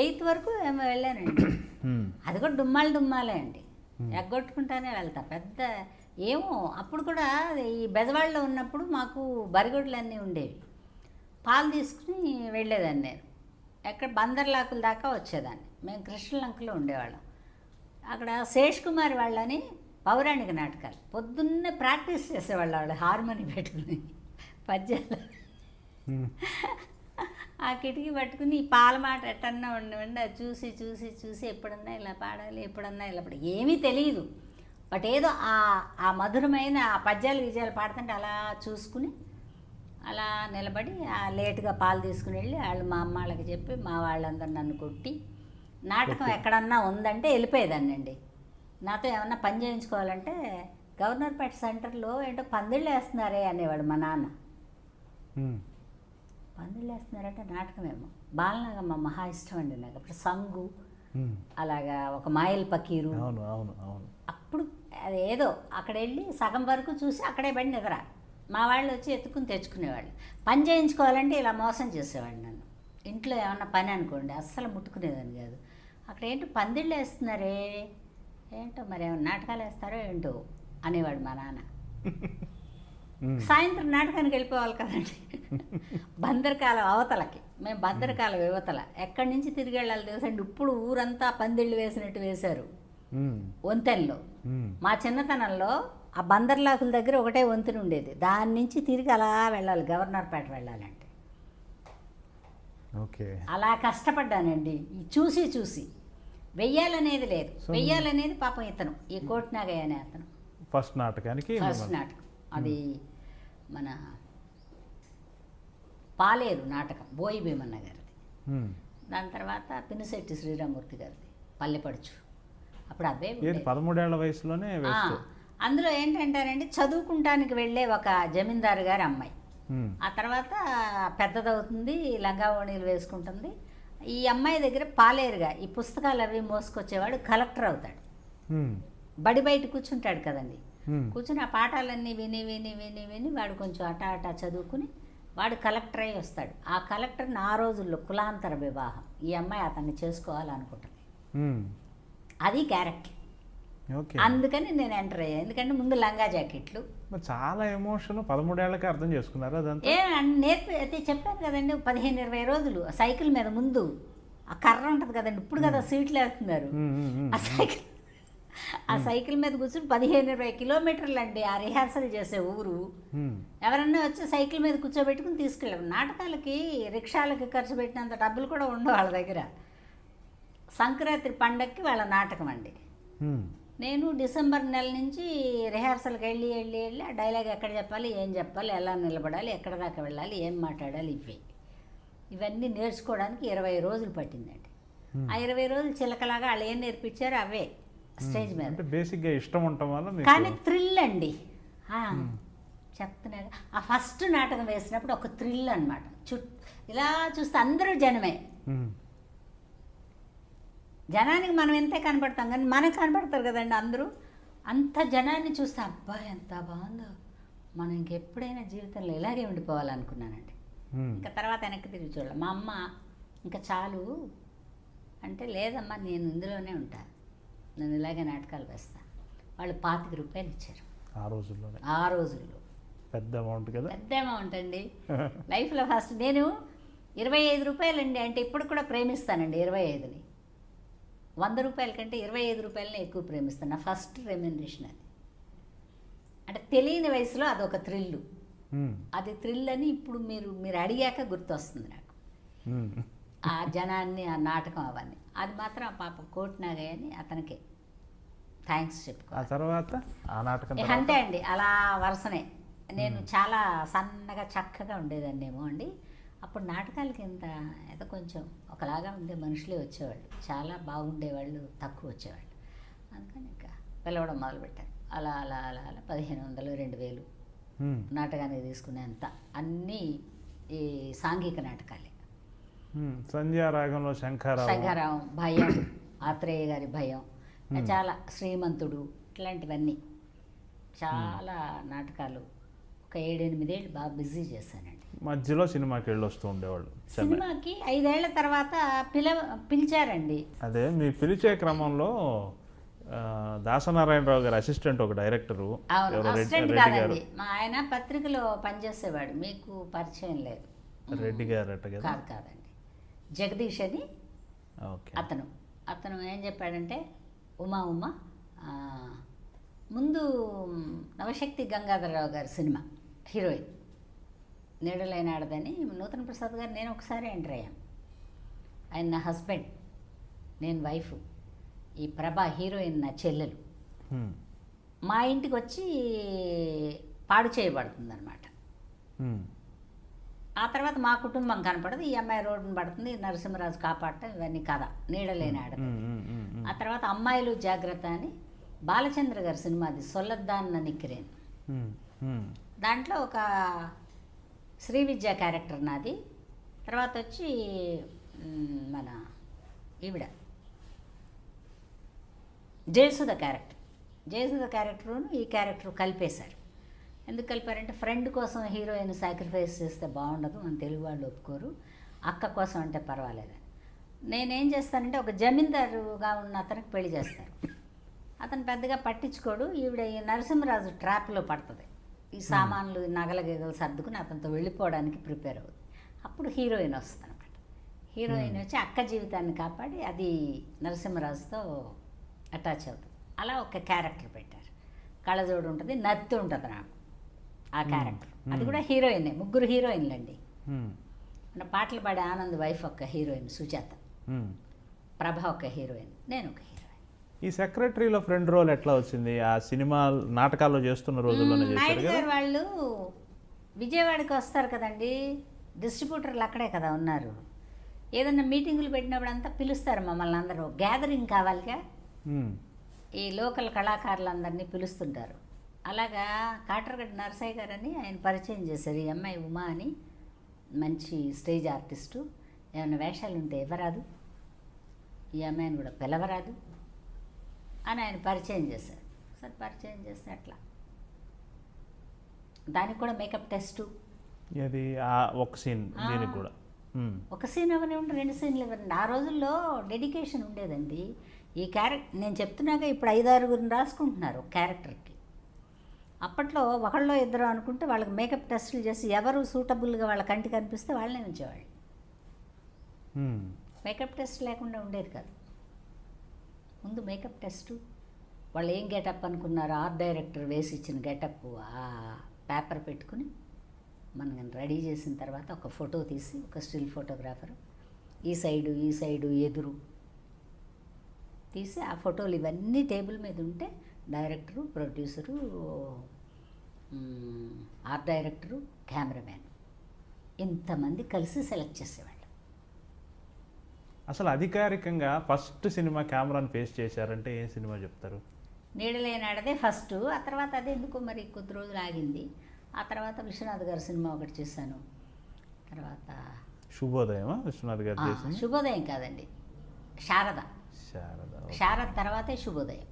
8th వరకు ఏమో వెళ్ళానండి. అది కూడా డుమ్మాలే అండి, ఎగ్గొట్టుకుంటానే వెళ్తా. పెద్ద ఏమో అప్పుడు కూడా ఈ బెజవాడలో ఉన్నప్పుడు మాకు బరిగొడ్లు అన్నీ ఉండేవి, పాలు తీసుకుని వెళ్ళేదాన్ని నేను. ఎక్కడ బందర్లాకుల దాకా వచ్చేదాన్ని. మేము కృష్ణలంకలో ఉండేవాళ్ళం. అక్కడ శేష్ కుమార్ వాళ్ళని పౌరాణిక నాటకాలు పొద్దున్నే ప్రాక్టీస్ చేసేవాళ్ళు, వాళ్ళు హార్మోని పెట్టుకుని పద్యాలు. ఆ కిటికీ పట్టుకుని ఈ పాల మాట ఎట్టన్నా ఉండి అది చూసి ఎప్పుడన్నా ఇలా పాడాలి, ఎప్పుడన్నా ఇలా పాడాలి, ఏమీ తెలియదు. బట్ ఏదో ఆ మధురమైన ఆ పద్యాలు విజయాలు పాడుతుంటే అలా చూసుకుని అలా నిలబడి లేటుగా పాలు తీసుకుని వెళ్ళి వాళ్ళు మా అమ్మ వాళ్ళకి చెప్పి మా వాళ్ళందరూ నన్ను కొట్టి, నాటకం ఎక్కడన్నా ఉందంటే వెళ్ళిపోయేదాన్నండి. నాతో ఏమన్నా పని చేయించుకోవాలంటే గవర్నర్పేట సెంటర్లో ఏంటో పందిళ్ళు వేస్తున్నారే అనేవాడు మా నాన్న. పందిళ్ళు వేస్తున్నారంటే నాటకమేమో. బాలనాగమ్మ మహా ఇష్టం అండి నాకు. అప్పుడు సంగు అలాగా ఒక మాయల్ పకీరు. అప్పుడు అది ఏదో అక్కడ వెళ్ళి సగం వరకు చూసి అక్కడే పడి నిద్ర. మా వాళ్ళు వచ్చి ఎత్తుకుని తెచ్చుకునేవాళ్ళు. పని చేయించుకోవాలంటే ఇలా మోసం చేసేవాళ్ళు నన్ను. ఇంట్లో ఏమన్నా పని అనుకోండి అస్సలు ముట్టుకునేదాన్ని కాదు. అక్కడ ఏంటో పందిళ్ళు వేస్తున్నారే, ఏంటో మరి ఏమన్నా నాటకాలు వేస్తారో ఏంటో అనేవాడు మా నాన్న. సాయంత్రం నాటకానికి వెళ్ళిపోవాలి కదండి, బందరకాలం అవతలకి. మేము బందరకాలం యువతల ఎక్కడి నుంచి తిరిగి వెళ్ళాలి తెలుసండి. ఇప్పుడు ఊరంతా పందిళ్ళు వేసినట్టు వేశారు వంతెనలో. మా చిన్నతనంలో ఆ బందర్లాకుల దగ్గర ఒకటే వంతెన ఉండేది, దాని నుంచి తిరిగి అలా వెళ్ళాలి గవర్నర్పేట వెళ్ళాలంటే. అలా కష్టపడ్డానండి చూసి. వెయ్యాలనేది లేదు, వెయ్యాలనేది పాపం ఇతను ఈ కోటినాగయ్య అనే అతను
ఫస్ట్ నాటకం
అది మన పాలేరు నాటకం బోయి భీమన్న గారిది. దాని తర్వాత పినిశెట్టి శ్రీరామూర్తి గారిది పల్లెపడుచు. అప్పుడు అవే
13 ఏళ్ల వయసులోనే
అందులో ఏంటంటారండి, చదువుకుంటానికి వెళ్ళే ఒక జమీందారు గారి అమ్మాయి. ఆ తర్వాత పెద్దదవుతుంది, లంగా ఓణీలు వేసుకుంటుంది. ఈ అమ్మాయి దగ్గర పాలేరుగా ఈ పుస్తకాలు అవి మోసుకొచ్చేవాడు కలెక్టర్ అవుతాడు. బడి బయట కూర్చుంటాడు కదండి, కూర్చుని ఆ పాఠాలన్నీ విని వాడు కొంచెం అటా చదువుకుని వాడు కలెక్టర్ అయి వస్తాడు. ఆ కలెక్టర్ని ఆ రోజుల్లో కులాంతర వివాహం, ఈ అమ్మాయి అతన్ని చేసుకోవాలనుకుంటుంది. అది క్యారెక్టర్. అందుకని నేను ఎంటర్ అయ్యాను. ఎందుకంటే ముందు లంగా జాకెట్లు
చాలా ఎమోషన్. 13 ఏళ్ళకి అర్థం చేసుకున్నారు అదంతా.
అయితే చెప్పాను కదండి, 15-20 రోజులు సైకిల్ మీద ముందు ఆ కర్ర ఉంటుంది కదండి, ఇప్పుడు కదా సీట్లు వేస్తున్నారు. ఆ సైకిల్ మీద కూర్చుని 15-20 కిలోమీటర్లు అండి ఆ రిహార్సల్ చేసే ఊరు. ఎవరన్నా వచ్చి సైకిల్ మీద కూర్చోబెట్టుకుని తీసుకెళ్ళారు. నాటకాలకి రిక్షాలకి ఖర్చు పెట్టినంత డబ్బులు కూడా ఉండవు వాళ్ళ దగ్గర. సంక్రాంతి పండగకి వాళ్ళ నాటకం అండి. నేను డిసెంబర్ నెల నుంచి రిహార్సల్కి వెళ్ళి ఆ డైలాగ్ ఎక్కడ చెప్పాలి, ఏం చెప్పాలి, ఎలా నిలబడాలి, ఎక్కడ దాకా వెళ్ళాలి, ఏం మాట్లాడాలి, ఇవన్నీ నేర్చుకోవడానికి 20 రోజులు పట్టిందండి. ఆ 20 రోజులు చిలకలాగా వాళ్ళు ఏం నేర్పించారో అవే స్టేజ్ మీద.
అంటే బేసిక్గా ఇష్టం ఉండటం వల్ల మీకు
కానీ థ్రిల్ అండి. చెప్తున్నా ఆ ఫస్ట్ నాటకం వేసినప్పుడు ఒక థ్రిల్ అనమాట. ఇలా చూస్తే అందరూ జనమే. జనానికి మనం ఎంతే కనపడతాం కానీ మనకు కనపడతారు కదండి అందరూ. అంత జనాన్ని చూస్తే అబ్బా ఎంత బాగుందో, మనం ఇంకెప్పుడైనా జీవితంలో ఇలాగే ఉండిపోవాలనుకున్నానండి. ఇంకా తర్వాత వెనక్కి తిరిగి చూడాలి. మా అమ్మ ఇంకా చాలు అంటే, లేదమ్మా నేను ఇందులోనే ఉంటా, నేను ఇలాగే నాటకాలు వేస్తా. వాళ్ళు 25 రూపాయలు ఇచ్చారు ఆ రోజుల్లో.
పెద్ద అమౌంట్ కదా.
పెద్ద అమౌంట్ అండి. లైఫ్లో ఫస్ట్ నేను 25 రూపాయలండి అంటే ఇప్పుడు కూడా ప్రేమిస్తానండి 25ని. 100 రూపాయల కంటే 25 రూపాయలని ఎక్కువ ప్రేమిస్తాను. నా ఫస్ట్ రెమ్యునరేషన్ అది. అంటే తెలియని వయసులో అదొక థ్రిల్లు. అది థ్రిల్ అని ఇప్పుడు మీరు అడిగాక గుర్తొస్తుంది నాకు. ఆ జనాన్ని, ఆ నాటకం, అవన్నీ. అది మాత్రం ఆ పాప కోటి నాగయ్య అని అతనికి థ్యాంక్స్ చెప్పుకో.
ఆ తర్వాత ఆ నాటకం
అంతే అండి, అలా వరుసనే. నేను చాలా సన్నగా చక్కగా ఉండేదాన్నేమో అండి. అప్పుడు నాటకాలకి ఏదో కొంచెం ఒకలాగా ఉండే మనుషులే వచ్చేవాళ్ళు, చాలా బాగుండేవాళ్ళు తక్కువ వచ్చేవాళ్ళు. అందుకని ఇంకా పిలవడం మొదలుపెట్టాను. అలా అలా అలా అలా 1500, 2000 నాటకానికి తీసుకునేంత అన్నీ ఈ సాంఘిక నాటకాలే.
సంధ్యారాగంలో శంఖారావం,
భయం, ఆత్రేయ గారి భయం, చాలా శ్రీమంతుడు, ఇట్లాంటివన్నీ చాలా నాటకాలు ఒక 7-8 ఏళ్ళు బాగా బిజీ చేశానండి.
మధ్యలో సినిమాకి వెళ్ళి వస్తూ ఉండేవాళ్ళు.
సినిమాకి 5 ఏళ్ల తర్వాత పిలిచారండి.
అదే మీ పిలిచే క్రమంలో దాసనారాయణరావు గారి అసిస్టెంట్ ఒక డైరెక్టరు,
అసిస్టెంట్ కాదండి, మా ఆయన పత్రికలో పనిచేసేవాడు, మీకు పరిచయం లేదు.
రెడ్డి గారు
కాదండి, జగదీష్ అని అతను ఏం చెప్పాడంటే, ఉమా ముందు నవశక్తి గంగాధరరావు గారి సినిమా హీరోయిన్ నీడలైన ఆడదని నూతన ప్రసాద్ గారు నేను ఒకసారి ఎంటర్ అయ్యాను. ఆయన నా హస్బెండ్, నేను వైఫ్. ఈ ప్రభా హీరోయిన్ నా చెల్లెలు. మా ఇంటికి వచ్చి పాడు చేయబడుతుంది అనమాట. ఆ తర్వాత మా కుటుంబం కనపడదు, ఈ అమ్మాయి రోడ్డును పడుతుంది, నరసింహరాజు కాపాడటం, ఇవన్నీ కథ నీడలేని ఆడది. ఆ తర్వాత అమ్మాయిలు జాగ్రత్త అని బాలచంద్ర గారి సినిమా, అది సొల్లద్దాన్న నిక్కిరేన్. దాంట్లో ఒక శ్రీ విద్య క్యారెక్టర్ నాది. తర్వాత వచ్చి మన ఈవిడ జయసుధ క్యారెక్టరును ఈ క్యారెక్టర్ కలిపేశారు. ఎందుకు కలిపారంటే, ఫ్రెండ్ కోసం హీరోయిన్ సాక్రిఫైస్ చేస్తే బాగుండదు అని తెలుగు వాళ్ళు ఒప్పుకోరు, అక్క కోసం అంటే పర్వాలేదని. నేనేం చేస్తానంటే, ఒక జమీందారుగా ఉన్న అతనికి పెళ్లి చేస్తారు. అతను పెద్దగా పట్టించుకోడు. ఈవిడ ఈ నరసింహరాజు ట్రాప్లో పడుతుంది. ఈ సామాన్లు నగల గిగలు సర్దుకుని అతనితో వెళ్ళిపోవడానికి ప్రిపేర్ అవుతుంది. అప్పుడు హీరోయిన్ వస్తుంది అనమాట. హీరోయిన్ వచ్చి అక్క జీవితాన్ని కాపాడి అది నరసింహరాజుతో అటాచ్ అవుతుంది. అలా ఒక క్యారెక్టర్ పెట్టారు. కళ్ళజోడు ఉంటుంది, నత్తి ఉంటుంది నాకు ఆ క్యారెక్టర్. అది కూడా హీరోయినే, 3 హీరోయిన్లు అండి. మన పాటలు పాడే ఆనంద్ వైఫ్ ఒక హీరోయిన్ సుజాత, ప్రభ ఒక హీరోయిన్, నేను ఒక హీరోయిన్.
ఈ సెక్రటరీలో ఫ్రెండ్ రోల్ ఎట్లా వచ్చింది? ఆ సినిమా నాటకాల్లో చేస్తున్న రోజుల్లోనే చేశారు కదా.
వాళ్ళు విజయవాడకి వస్తారు కదండి, డిస్ట్రిబ్యూటర్లు అక్కడే కదా ఉన్నారు. ఏదన్నా మీటింగులు పెట్టినప్పుడు అంతా పిలుస్తారు మమ్మల్ని, అందరూ గ్యాదరింగ్ కావాలిగా, ఈ లోకల్ కళాకారులందరినీ పిలుస్తుంటారు. అలాగా కాటరగడ్డ నరసయ్య గారని ఆయన పరిచయం చేశారు. ఈ అమ్మాయి ఉమా అని మంచి స్టేజ్ ఆర్టిస్టు, ఏమైనా వేషాలు ఉంటే ఇవ్వరాదు, ఈ అమ్మాయిని కూడా పిలవరాదు అని ఆయన పరిచయం చేశారు. సరే పరిచయం చేస్తే అట్లా దానికి కూడా మేకప్ టెస్టు,
అది ఒక సీన్, దీనికి కూడా
ఒక సీన్ ఇవ్వనివ్వండి, 2 సీన్లు ఇవ్వండి. ఆ రోజుల్లో డెడికేషన్ ఉండేదండి. ఈ క్యారెక్టర్ నేను చెప్తున్నాక ఇప్పుడు 5-6 రాసుకుంటున్నారు ఒక క్యారెక్టర్కి. అప్పట్లో ఒకళ్ళో ఇద్దరు అనుకుంటే వాళ్ళకి మేకప్ టెస్టులు చేసి ఎవరు సూటబుల్గా వాళ్ళ కంటికి కనిపిస్తే వాళ్ళనే ఉంచేవాళ్ళు. మేకప్ టెస్ట్ లేకుండా ఉండేది కాదు. ముందు మేకప్ టెస్టు, వాళ్ళు ఏం గెటప్ అనుకున్నారు, ఆర్ట్ డైరెక్టర్ వేసి ఇచ్చిన గెటప్ ఆ పేపర్ పెట్టుకుని మనం రెడీ చేసిన తర్వాత ఒక ఫోటో తీసి, ఒక స్టిల్ ఫోటోగ్రాఫర్ ఈ సైడు ఎదురు తీసి ఆ ఫోటోలు ఇవన్నీ టేబుల్ మీద ఉంటే director, producer, art director, cameraman ఇంతమంది కలిసి సెలెక్ట్ చేసేవాళ్ళు.
అసలు అధికారికంగా ఫస్ట్ సినిమా కెమెరాని ఫేస్ చేశారంటే ఏ సినిమా చెప్తారు?
నీడలేనాడదే ఫస్ట్. ఆ తర్వాత అదే ఎందుకో మరి కొద్ది రోజులు ఆగింది. ఆ తర్వాత విశ్వనాథ్ గారి సినిమా ఒకటి చేశాను. తర్వాత
శుభోదయమా విశ్వనాథ్ గారు
ఆ,
చేసింది?
శుభోదయం కాదండి, శారద.
శారద.
శారద తర్వాతే శుభోదయం.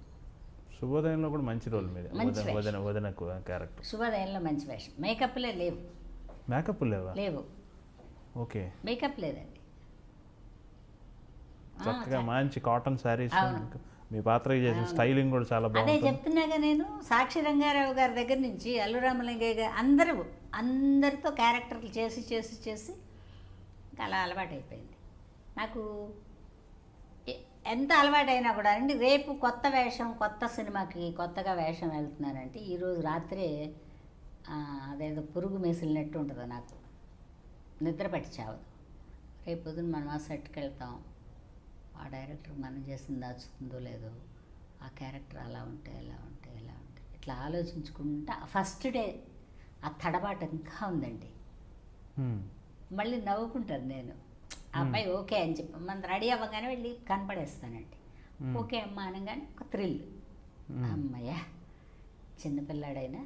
శుభోదయంలో కూడా మంచి రోల్ మీద
మంచి వేషం.
వదనకు క్యారెక్టర్.
శుభోదయంలో మంచి వేషం. మేకప్లే లేవు.
మేకప్ లేవా?
లేవు,
ఓకే.
మేకప్ లేదండి.
చక్కగా మంచి కాటన్ శారీస్.
అవును.
మీ పాత్ర చేసిన స్టైలింగ్ కూడా చాలా
అదే
బాగుంటుంది.
చెప్తున్నాగా నేను, సాక్షి రంగారావు గారి దగ్గర నుంచి అల్లు రామలింగయ్య గారు అందరితో క్యారెక్టర్లు చేసి చేసి చేసి ఇంకా అలా అలవాటు అయిపోయింది నాకు. ఎంత అలవాటైనా కూడా అండి, రేపు కొత్త వేషం, కొత్త సినిమాకి కొత్తగా వేషం వెళ్తున్నానంటే ఈరోజు రాత్రే అదేదో పురుగు మేసిలినట్టు ఉంటుంది నాకు, నిద్ర పట్టి చావదు. రేపు పొద్దున మనం ఆ సెట్కి వెళ్తాం, ఆ డైరెక్టర్ మనం చేసింది దాచుతుందో లేదో, ఆ క్యారెక్టర్ అలా ఉంటే ఎలా ఉంటే ఎలా ఉంటే ఇట్లా ఆలోచించుకుంటా ఫస్ట్ డే ఆ తడబాటు ఇంకా ఉందండి. మళ్ళీ నవ్వుకుంటాను నేను, ఆ అబ్బాయి ఓకే అని చెప్పి మనం రెడీ అవ్వగానే వెళ్ళి కనపడేస్తానండి. ఓకే అమ్మా అనగానే ఒక థ్రిల్, అమ్మయ్య చిన్నపిల్లాడైనా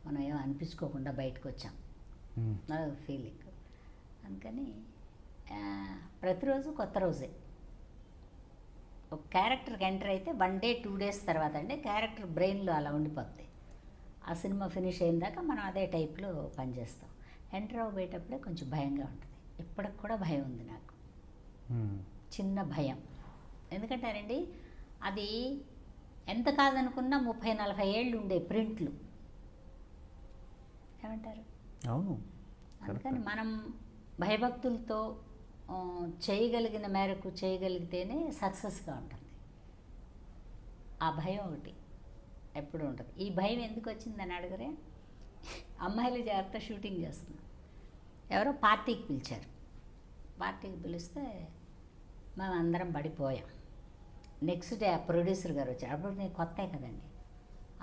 మనం ఏమో అనిపించుకోకుండా బయటకు వచ్చాం, అదొక ఫీలింగ్. అందుకని ప్రతిరోజు కొత్త రోజే. ఒక క్యారెక్టర్కి ఎంటర్ అయితే 1 day 2 days తర్వాత అంటే క్యారెక్టర్ బ్రెయిన్లో అలా ఉండిపోద్ది. ఆ సినిమా ఫినిష్ అయిన దాకా మనం అదే టైప్లో పనిచేస్తాం. ఎంటర్ అవ్వబోయేటప్పుడే కొంచెం భయంగా ఉంటుంది. ఇప్పటికి కూడా భయం ఉంది నాకు, చిన్న భయం. ఎందుకంటేనండి అది ఎంత కాదనుకున్నా 30-40 ఏళ్ళు ఉండే ప్రింట్లు, ఏమంటారు?
అవును.
అందుకని మనం భయభక్తులతో చేయగలిగిన మేరకు చేయగలిగితేనే సక్సెస్గా ఉంటుంది. ఆ భయం ఒకటి ఎప్పుడు ఉంటుంది. ఈ భయం ఎందుకు వచ్చిందని అడగరే, అమ్మాయిలు జాగ్రత్త షూటింగ్ చేస్తున్నాం, ఎవరో పార్టీకి పిలిచారు. పార్టీకి పిలిస్తే మేము అందరం పడిపోయాం. నెక్స్ట్ డే ఆ ప్రొడ్యూసర్ గారు వచ్చారు. అప్పుడు నేను కొత్తే కదండి,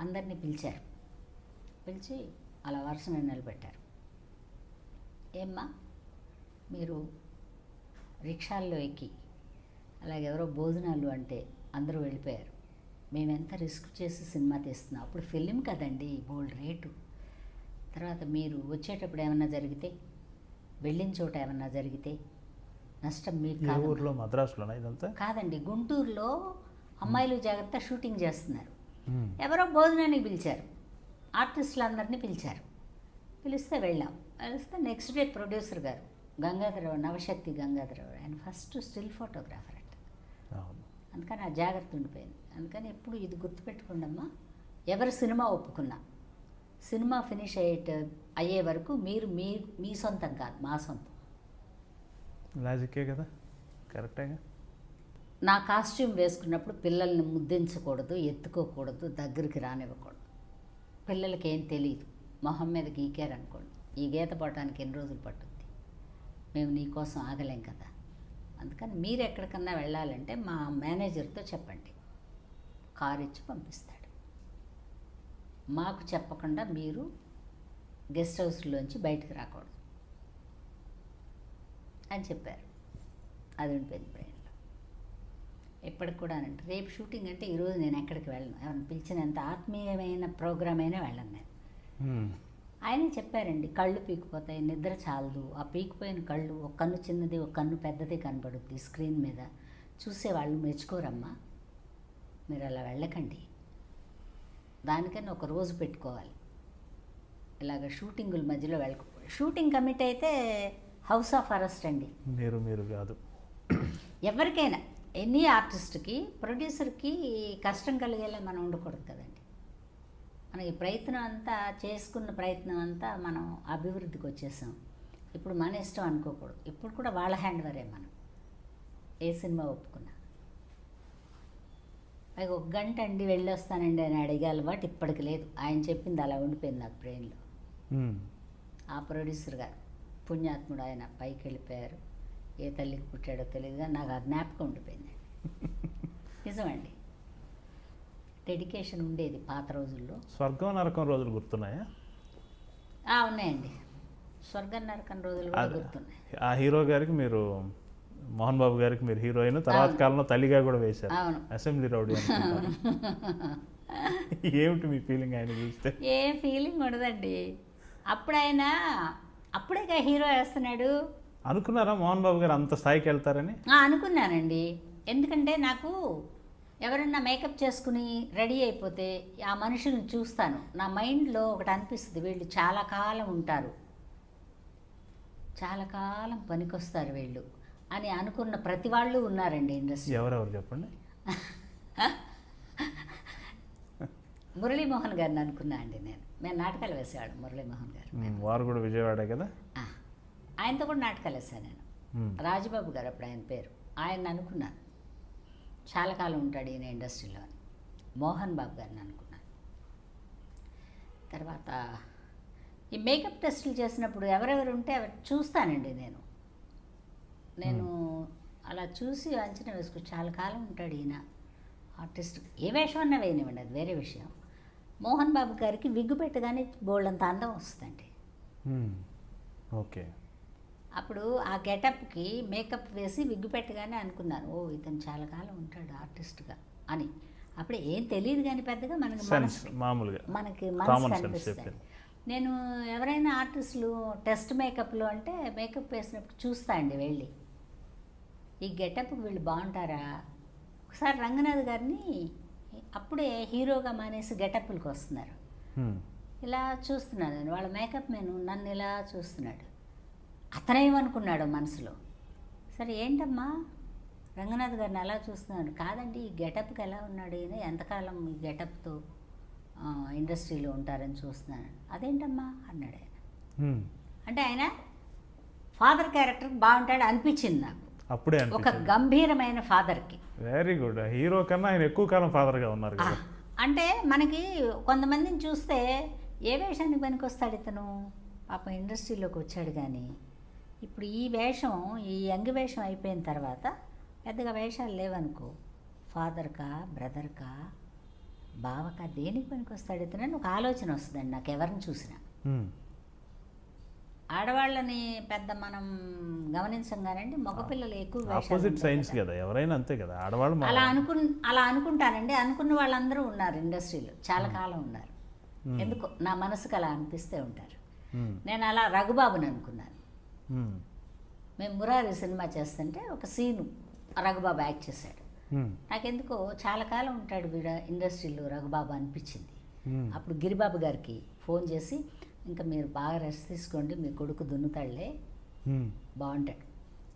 అందరినీ పిలిచారు. పిలిచి అలా వరుస నిలబెట్టారు. ఏమ్మా మీరు రిక్షాల్లో ఎక్కి అలాగే ఎవరో భోజనాలు అంటే అందరూ వెళ్ళిపోయారు, మేము ఎంత రిస్క్ చేసి సినిమా తీస్తున్నాం, అప్పుడు ఫిలిం కదండి బోల్డ్ రేటు. తర్వాత మీరు వచ్చేటప్పుడు ఏమన్నా జరిగితే, వెళ్ళిన చోట ఏమన్నా జరిగితే నష్టం మీకు కాదు.
ఊర్లో మద్రాసులోనా ఇదంతా?
కాదండి, గుంటూరులో అమ్మాయిలు జాగ్రత్త షూటింగ్ చేస్తున్నారు. ఎవరో భోజనానికి పిలిచారు, ఆర్టిస్టులు అందరినీ పిలిచారు. పిలిస్తే వెళ్ళాం. పిలిస్తే నెక్స్ట్ డే ప్రొడ్యూసర్ గారు గంగాధరరావు, నవశక్తి గంగాధరరావు, ఆయన ఫస్ట్ స్టిల్ ఫోటోగ్రాఫర్ అంట. అందుకని ఆ జాగ్రత్త ఉండిపోయింది. అందుకని ఎప్పుడు ఇది గుర్తుపెట్టుకోండమ్మా, ఎవరు సినిమా ఒప్పుకున్నా సినిమా ఫినిష్ అయ్యే వరకు మీరు మీ సొంతం కాదు, మా సొంతం.
లాజిక్కే కదా, కరెక్టేగా.
నా కాస్ట్యూమ్ వేసుకున్నప్పుడు పిల్లల్ని ముద్దించకూడదు, ఎత్తుకోకూడదు, దగ్గరికి రానివ్వకూడదు. పిల్లలకి ఏం తెలియదు, మొహం మీద గీకారనుకోండి, ఈ గీత పడటానికి ఎన్ని రోజులు పట్టుద్ది, మేము నీకోసం ఆగలేం కదా. అందుకని మీరు ఎక్కడికన్నా వెళ్ళాలంటే మా మేనేజర్తో చెప్పండి, కారు ఇచ్చి పంపిస్తాడు. మాకు చెప్పకుండా మీరు గెస్ట్ హౌస్లోంచి బయటకు రాకూడదు అని చెప్పారు. అది ఉండిపోయింది బ్రెయిన్లో. ఎప్పటికి కూడా అంటే రేపు షూటింగ్ అంటే ఈరోజు నేను ఎక్కడికి వెళ్ళను, ఎవరిని పిలిచినంత ఆత్మీయమైన ప్రోగ్రామ్ అయినా వెళ్ళను నేను. ఆయనే చెప్పారండి, కళ్ళు పీకిపోతాయి, నిద్ర చాలదు, ఆ పీకిపోయిన కళ్ళు ఒక కన్ను చిన్నది ఒక కన్ను పెద్దది కనబడుద్ది స్క్రీన్ మీద, చూసేవాళ్ళు మెచ్చుకోరమ్మా, మీరు అలా వెళ్ళకండి, దానికని ఒక రోజు పెట్టుకోవాలి. ఇలాగ షూటింగుల మధ్యలో వెళ్ళకపోయి షూటింగ్ కమిట్ అయితే హౌస్ ఆఫ్ అరెస్ట్ అండి.
మీరు కాదు,
ఎవరికైనా ఎనీ ఆర్టిస్ట్కి ప్రొడ్యూసర్కి కష్టం కలిగేలా మనం ఉండకూడదు కదండి. మనకి ప్రయత్నం అంతా చేసుకున్న ప్రయత్నం అంతా మనం అభివృద్ధికి వచ్చేసాం. ఇప్పుడు మన ఇష్టం అనుకోకూడదు. ఇప్పుడు కూడా వాళ్ళ హ్యాండ్ వరే మనం ఏ సినిమా ఒప్పుకున్నా. పైగా 1 గంట అండి వెళ్ళొస్తానండి అని అడిగే అలవాటు ఇప్పటికి లేదు. ఆయన చెప్పింది అలా ఉండిపోయింది నాకు బ్రెయిన్లో. ఆ ప్రొడ్యూసర్ గారు పుణ్యాత్ముడు, ఆయన పైకి వెళ్ళిపోయారు. ఏ తల్లికి పుట్టాడో తెలియదుగా నాకు ఆ జ్ఞాపకం ఉండిపోయింది. నిజమండి. డెడికేషన్ ఉండేది పాత రోజుల్లో.
స్వర్గం నరకం రోజులు గుర్తున్నాయా?
ఉన్నాయండి. స్వర్గం నరకం రోజులు కూడా గుర్తున్నాయి.
ఆ హీరో గారికి మీరు, మోహన్ బాబు గారికి మీరు హీరోయిన్, తర్వాత కాలంలో తల్లిగా కూడా వేశారు.
అవును.
అసెంబ్లీ రౌడీ అనుకుంటారు. ఏమిటి మీ ఫీలింగ్ ఆయన చూస్తే?
ఏ ఫీలింగ్ ఉండదండి. అప్పుడు ఆయన అప్పుడేగా హీరో వేస్తున్నాడు.
అనుకున్నారా మోహన్ బాబు గారు అంత స్థాయికి వెళ్తారని?
అనుకున్నానండి. ఎందుకంటే నాకు ఎవరన్నా మేకప్ చేసుకుని రెడీ అయిపోతే ఆ మనుషులను చూస్తాను, నా మైండ్లో ఒకటి అనిపిస్తుంది, వీళ్ళు చాలా కాలం ఉంటారు, చాలా కాలం పనికొస్తారు వీళ్ళు అని అనుకున్న ప్రతి వాళ్ళు ఉన్నారండి ఇండస్ట్రీ.
ఎవరెవరు చెప్పండి.
మురళీమోహన్ గారిని అనుకున్నా అండి. మేము నాటకాలు వేసేవాడు మురళీమోహన్ గారు.
వారు కూడా విజయవాడే కదా.
ఆయనతో కూడా నాటకాలు వేసాను నేను. రాజబాబు గారు అప్పుడు ఆయన పేరు. ఆయన అనుకున్నాను చాలా కాలం ఉంటాడు ఈయన ఇండస్ట్రీలో అని. మోహన్ బాబు గారిని అనుకున్నాను. తర్వాత ఈ మేకప్ టెస్టులు చేసినప్పుడు ఎవరెవరు ఉంటే చూస్తానండి నేను అలా చూసి అంచనా వేసుకు చాలా కాలం ఉంటాడు ఈయన ఆర్టిస్ట్. ఏ వేషం అన్నా వేయనివ్వండి, అది వేరే విషయం. మోహన్ బాబు గారికి విగ్గు పెట్టగానే బోల్డంత అందం వస్తుందండి.
ఓకే.
అప్పుడు ఆ గెటప్కి మేకప్ వేసి విగ్గు పెట్టగానే అనుకున్నాను, ఓ ఇతను చాలా కాలం ఉంటాడు ఆర్టిస్ట్గా అని. అప్పుడు ఏం తెలియదు కానీ పెద్దగా మనకి మనసు కనిపిస్తుంది. నేను ఎవరైనా ఆర్టిస్టులు టెస్ట్ మేకప్లు అంటే మేకప్ వేసినప్పుడు చూస్తా అండి వెళ్ళి, ఈ గెటప్కి వీళ్ళు బాగుంటారా. ఒకసారి రంగనాథ్ గారిని అప్పుడే హీరోగా మానేసి గెటప్లకు వస్తున్నారు, ఇలా చూస్తున్నాను నేను. వాళ్ళ మేకప్ మెను నన్ను ఇలా చూస్తున్నాడు. అతనేమనుకున్నాడు మనసులో, సరే ఏంటమ్మా రంగనాథ్ గారిని అలా చూస్తున్నాడు. కాదండి ఈ గెటప్కి ఎలా ఉన్నాడు ఈయన, ఎంతకాలం ఈ గెటప్తో ఇండస్ట్రీలో ఉంటారని చూస్తున్నాను. అదేంటమ్మా అన్నాడు ఆయన. అంటే ఆయన ఫాదర్ క్యారెక్టర్ బాగుంటాడు అనిపించింది నాకు
అప్పుడే,
ఒక గంభీరమైన ఫాదర్కి.
Very good. హీరో కన్నా ఆయన ఎక్కువ కాలం ఫాదర్గా ఉన్నారు కదా.
అంటే మనకి కొంతమందిని చూస్తే ఏ వేషానికి పనికొస్తాడు ఇతను, పాపం ఇండస్ట్రీలోకి వచ్చాడు. కానీ ఇప్పుడు ఈ వేషం, ఈ యంగ్ వేషం అయిపోయిన తర్వాత పెద్దగా వేషాలు లేవనుకో, ఫాదర్కా బ్రదర్కా బావకా దేనికి పనికొస్తాడు ఇతను అని ఒక ఆలోచన వస్తుందండి నాకు ఎవరిని చూసినా. ఆడవాళ్ళని పెద్ద మనం గమనించంగానండి, మగపిల్లలు ఎక్కువ
ఆపోజిట్ సైన్స్ కదా, ఎవరైనా అంతే కదా. ఆడవాళ్ళు
అలా అనుకుంటానండి. అనుకున్న వాళ్ళందరూ ఉన్నారు ఇండస్ట్రీలో, చాలా కాలం ఉన్నారు. ఎందుకో నా మనసుకు అలా అనిపిస్తే ఉంటారు. నేను అలా రఘుబాబుని అనుకున్నాను. మేము మురారి సినిమా చేస్తుంటే ఒక సీను రఘుబాబు యాక్ట్ చేశాడు. నాకెందుకో చాలా కాలం ఉంటాడు వీడ ఇండస్ట్రీలో రఘుబాబు అనిపించింది. అప్పుడు గిరిబాబు గారికి ఫోన్ చేసి, ఇంకా మీరు బాగా రెస్ట్ తీసుకోండి, మీ కొడుకు దున్నుతాడులే, బాగుంటాడు,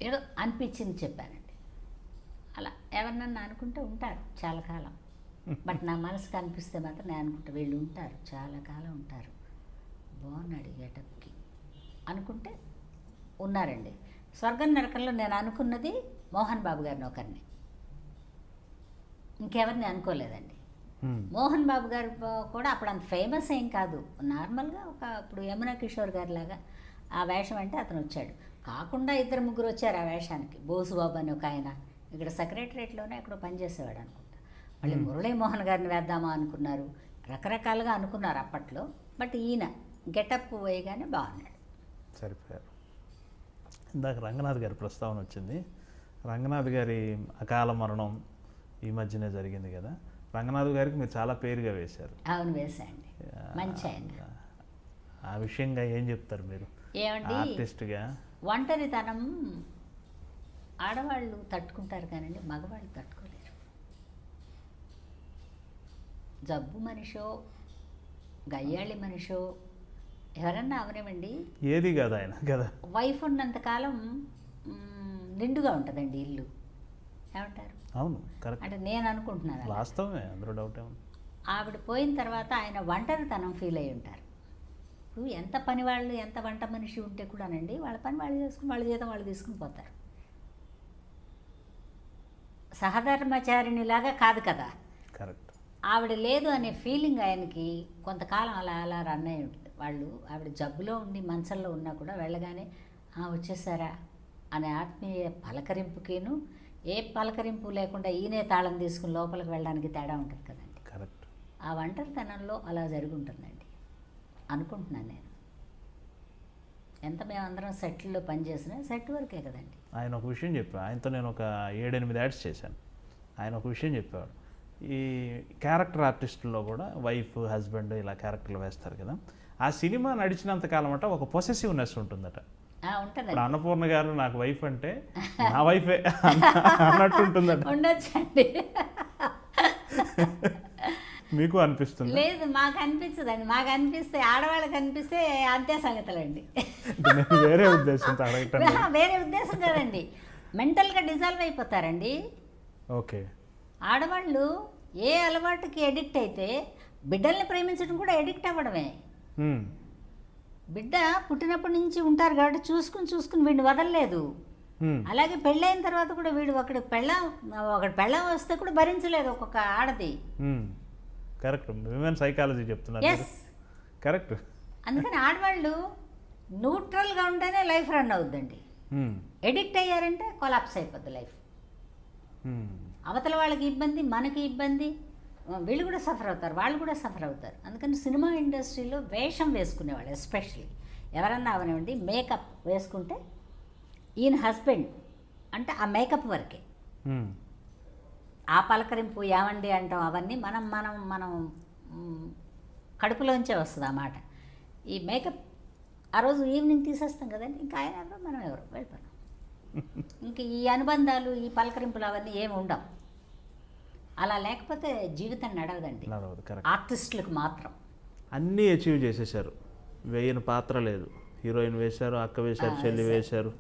ఏదో అనిపించింది చెప్పానండి. అలా ఎవరినన్నా అనుకుంటే ఉంటారు చాలా కాలం. బట్ నా మనసుకు అనిపిస్తే మాత్రం నేను అనుకుంటా వీళ్ళు ఉంటారు చాలా కాలం ఉంటారు, బాగున్నాడు గెటప్కి అనుకుంటే ఉన్నారండి. స్వర్గం నరకంలో నేను అనుకున్నది మోహన్ బాబు గారిని ఒకరిని, ఇంకెవరిని అనుకోలేదండి. మోహన్ బాబు గారు కూడా అప్పుడు అంత ఫేమస్ ఏం కాదు, నార్మల్గా ఒక ఇప్పుడు యమునా కిషోర్ గారి లాగా ఆ వేషం అంటే అతను వచ్చాడు. కాకుండా 2-3 వచ్చారు ఆ వేషానికి. బోసుబాబు అని ఒక ఆయన ఇక్కడ సెక్రటరేట్లోనే ఎక్కడో పనిచేసేవాడు అనుకుంటా. మళ్ళీ మురళీమోహన్ గారిని వేద్దామా అనుకున్నారు, రకరకాలుగా అనుకున్నారు అప్పట్లో. బట్ ఈయన గెటప్ వేయగానే బాగున్నాడు,
సరిపోయారు. ఇందాక రంగనాథ్ గారి ప్రస్తావన వచ్చింది. రంగనాథ్ గారి అకాల మరణం ఈ మధ్యనే జరిగింది కదా. రంగనాథ్ గారికి మీరు చాలా పేరుగా వేశారు.
అవును, వేశాండి. మంచి ఆయన.
ఆ విషయంగా ఏం చెప్తారు మీరు ఆర్టిస్ట్గా?
ఒంటరితనం ఆడవాళ్ళు తట్టుకుంటారు కానండి, మగవాళ్ళు తట్టుకోలేరు. జబ్బు మనిషో గయ్యాళి మనిషో ఎవరన్నా అవనివ్వండి,
ఏది కాదు ఆయన కదా.
వైఫ్ ఉన్నంతకాలం నిండుగా ఉంటుందండి ఇల్లు, ఏమంటారు?
అవును, కరెక్ట్.
అంటే నేను అనుకుంటున్నాను,
వాస్తవమే, అందులో డౌట్ ఏముంది.
ఆవిడ పోయిన తర్వాత ఆయన ఒంటరితనం ఫీల్ అయి ఉంటారు. ఇప్పుడు ఎంత పని వాళ్ళు, ఎంత వంట మనిషి ఉంటే కూడానండి, వాళ్ళ పని వాళ్ళు చేసుకుని వాళ్ళ జీతం వాళ్ళు తీసుకుని పోతారు. సహధర్మచారిణిలాగా కాదు కదా.
కరెక్ట్.
ఆవిడ లేదు అనే ఫీలింగ్ ఆయనకి కొంతకాలం అలా అలా రన్ అయి ఉంటుంది. వాళ్ళు ఆవిడ జబ్బులో ఉండి మంచంలో ఉన్నా కూడా వెళ్ళగానే వచ్చేసారా అనే ఆత్మీయ పలకరింపుకేను ఏ పలకరింపు లేకుండా ఈయనే తాళం తీసుకుని లోపలికి వెళ్ళడానికి తేడా ఉంటుంది కదండి.
కరెక్ట్.
ఆ ఒంటరితనంలో అలా జరిగి ఉంటుందండి అనుకుంటున్నాను నేను. ఎంత మేమందరం సెట్లో పనిచేసినా సెట్ వరకే కదండి.
ఆయన ఒక విషయం చెప్పాడు, ఆయనతో నేను ఒక 7-8 యాడ్స్ చేశాను. ఆయన ఒక విషయం చెప్పేవాడు, ఈ క్యారెక్టర్ ఆర్టిస్టుల్లో కూడా వైఫ్ హస్బెండ్ ఇలా క్యారెక్టర్లు వేస్తారు కదా, ఆ సినిమా నడిచినంత కాలం అట ఒక పొసెసివ్నెస్ ఉంటుందట.
ఉంటుంది.
ఇప్పుడు అన్నపూర్ణ గారు నాకు వైఫ్ అంటే నా వైఫే అన్నట్టు ఉంటుందట.
ఉండొచ్చండి.
మీకు అనిపిస్తుంది?
లేదు, మాకు అనిపించదండి. మాకు అనిపిస్తే, ఆడవాళ్ళకి అనిపిస్తే అంతే సంగతులండి.
నేను వేరే ఉద్దేశంతో అడగటం.
వేరే ఉద్దేశం కాదండి, మెంటల్గా డిజాల్వ్ అయిపోతారండి.
ఓకే.
ఆడవాళ్ళు ఏ అలవాటుకి ఎడిక్ట్ అయితే బిడ్డల్ని ప్రేమించడం కూడా ఎడిక్ట్ అవ్వడమే. బిడ్డ పుట్టినప్పటి నుంచి ఉంటారు కాబట్టి చూసుకుని వీడిని వదలలేదు. అలాగే పెళ్ళైన తర్వాత కూడా వీడు ఒకటి పెళ్ళం వస్తే కూడా భరించలేదు ఒక్కొక్క ఆడది.
కరెక్ట్. విమెన్ సైకాలజీ చెప్తున్నారు.
Yes,
correct.
అందుకని ఆడవాళ్ళు న్యూట్రల్గా ఉంటేనే లైఫ్ రన్ అవుద్దండి. ఎడిక్ట్ అయ్యారంటే కొలాప్స్ అయిపోద్ది లైఫ్. అవతల వాళ్ళకి ఇబ్బంది, మనకి ఇబ్బంది, వీళ్ళు కూడా సఫర్ అవుతారు, వాళ్ళు కూడా సఫర్ అవుతారు. అందుకని సినిమా ఇండస్ట్రీలో వేషం వేసుకునేవాళ్ళు ఎస్పెషల్లీ ఎవరన్నా అవనివ్వండి, మేకప్ వేసుకుంటే ఈయన హస్బెండ్ అంటే ఆ మేకప్ వరకే. ఆ పలకరింపు ఏమండి అంటాం అవన్నీ మనం మనం మనం కడుపులోంచే వస్తుంది ఆ మాట. ఈ మేకప్ ఆ రోజు ఈవినింగ్ తీసేస్తాం కదండి, ఇంకా ఆయన ఎవరు మనం ఎవరు వెళ్ళిపోతాం. ఇంక ఈ అనుబంధాలు, ఈ పలకరింపులు అవన్నీ ఏమి ఉండవు. అలా లేకపోతే జీవితం నడవదండి. ఆర్టిస్టులకు మాత్రం
అన్నీ అచీవ్ చేసేసారు, వేయని పాత్ర లేదు. హీరోయిన్ వేశారు, అక్క వేశారు, చెల్లి వేశారు,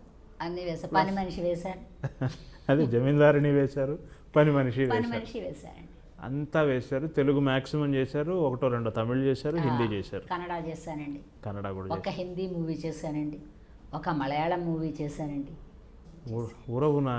అన్నీ వేశారు. పని మనిషి వేశారు,
అదే జమీందారిని వేశారు, పని మనిషి
వేశారండి.
అంతా వేశారు. తెలుగు మ్యాక్సిమం చేశారు, 1-2 తమిళ్ చేశారు, హిందీ చేశారు,
కన్నడ చేశానండి,
కన్నడ కూడా
ఒక హిందీ మూవీ చేశానండి, ఒక మలయాళం మూవీ చేశానండి.
ఉరవున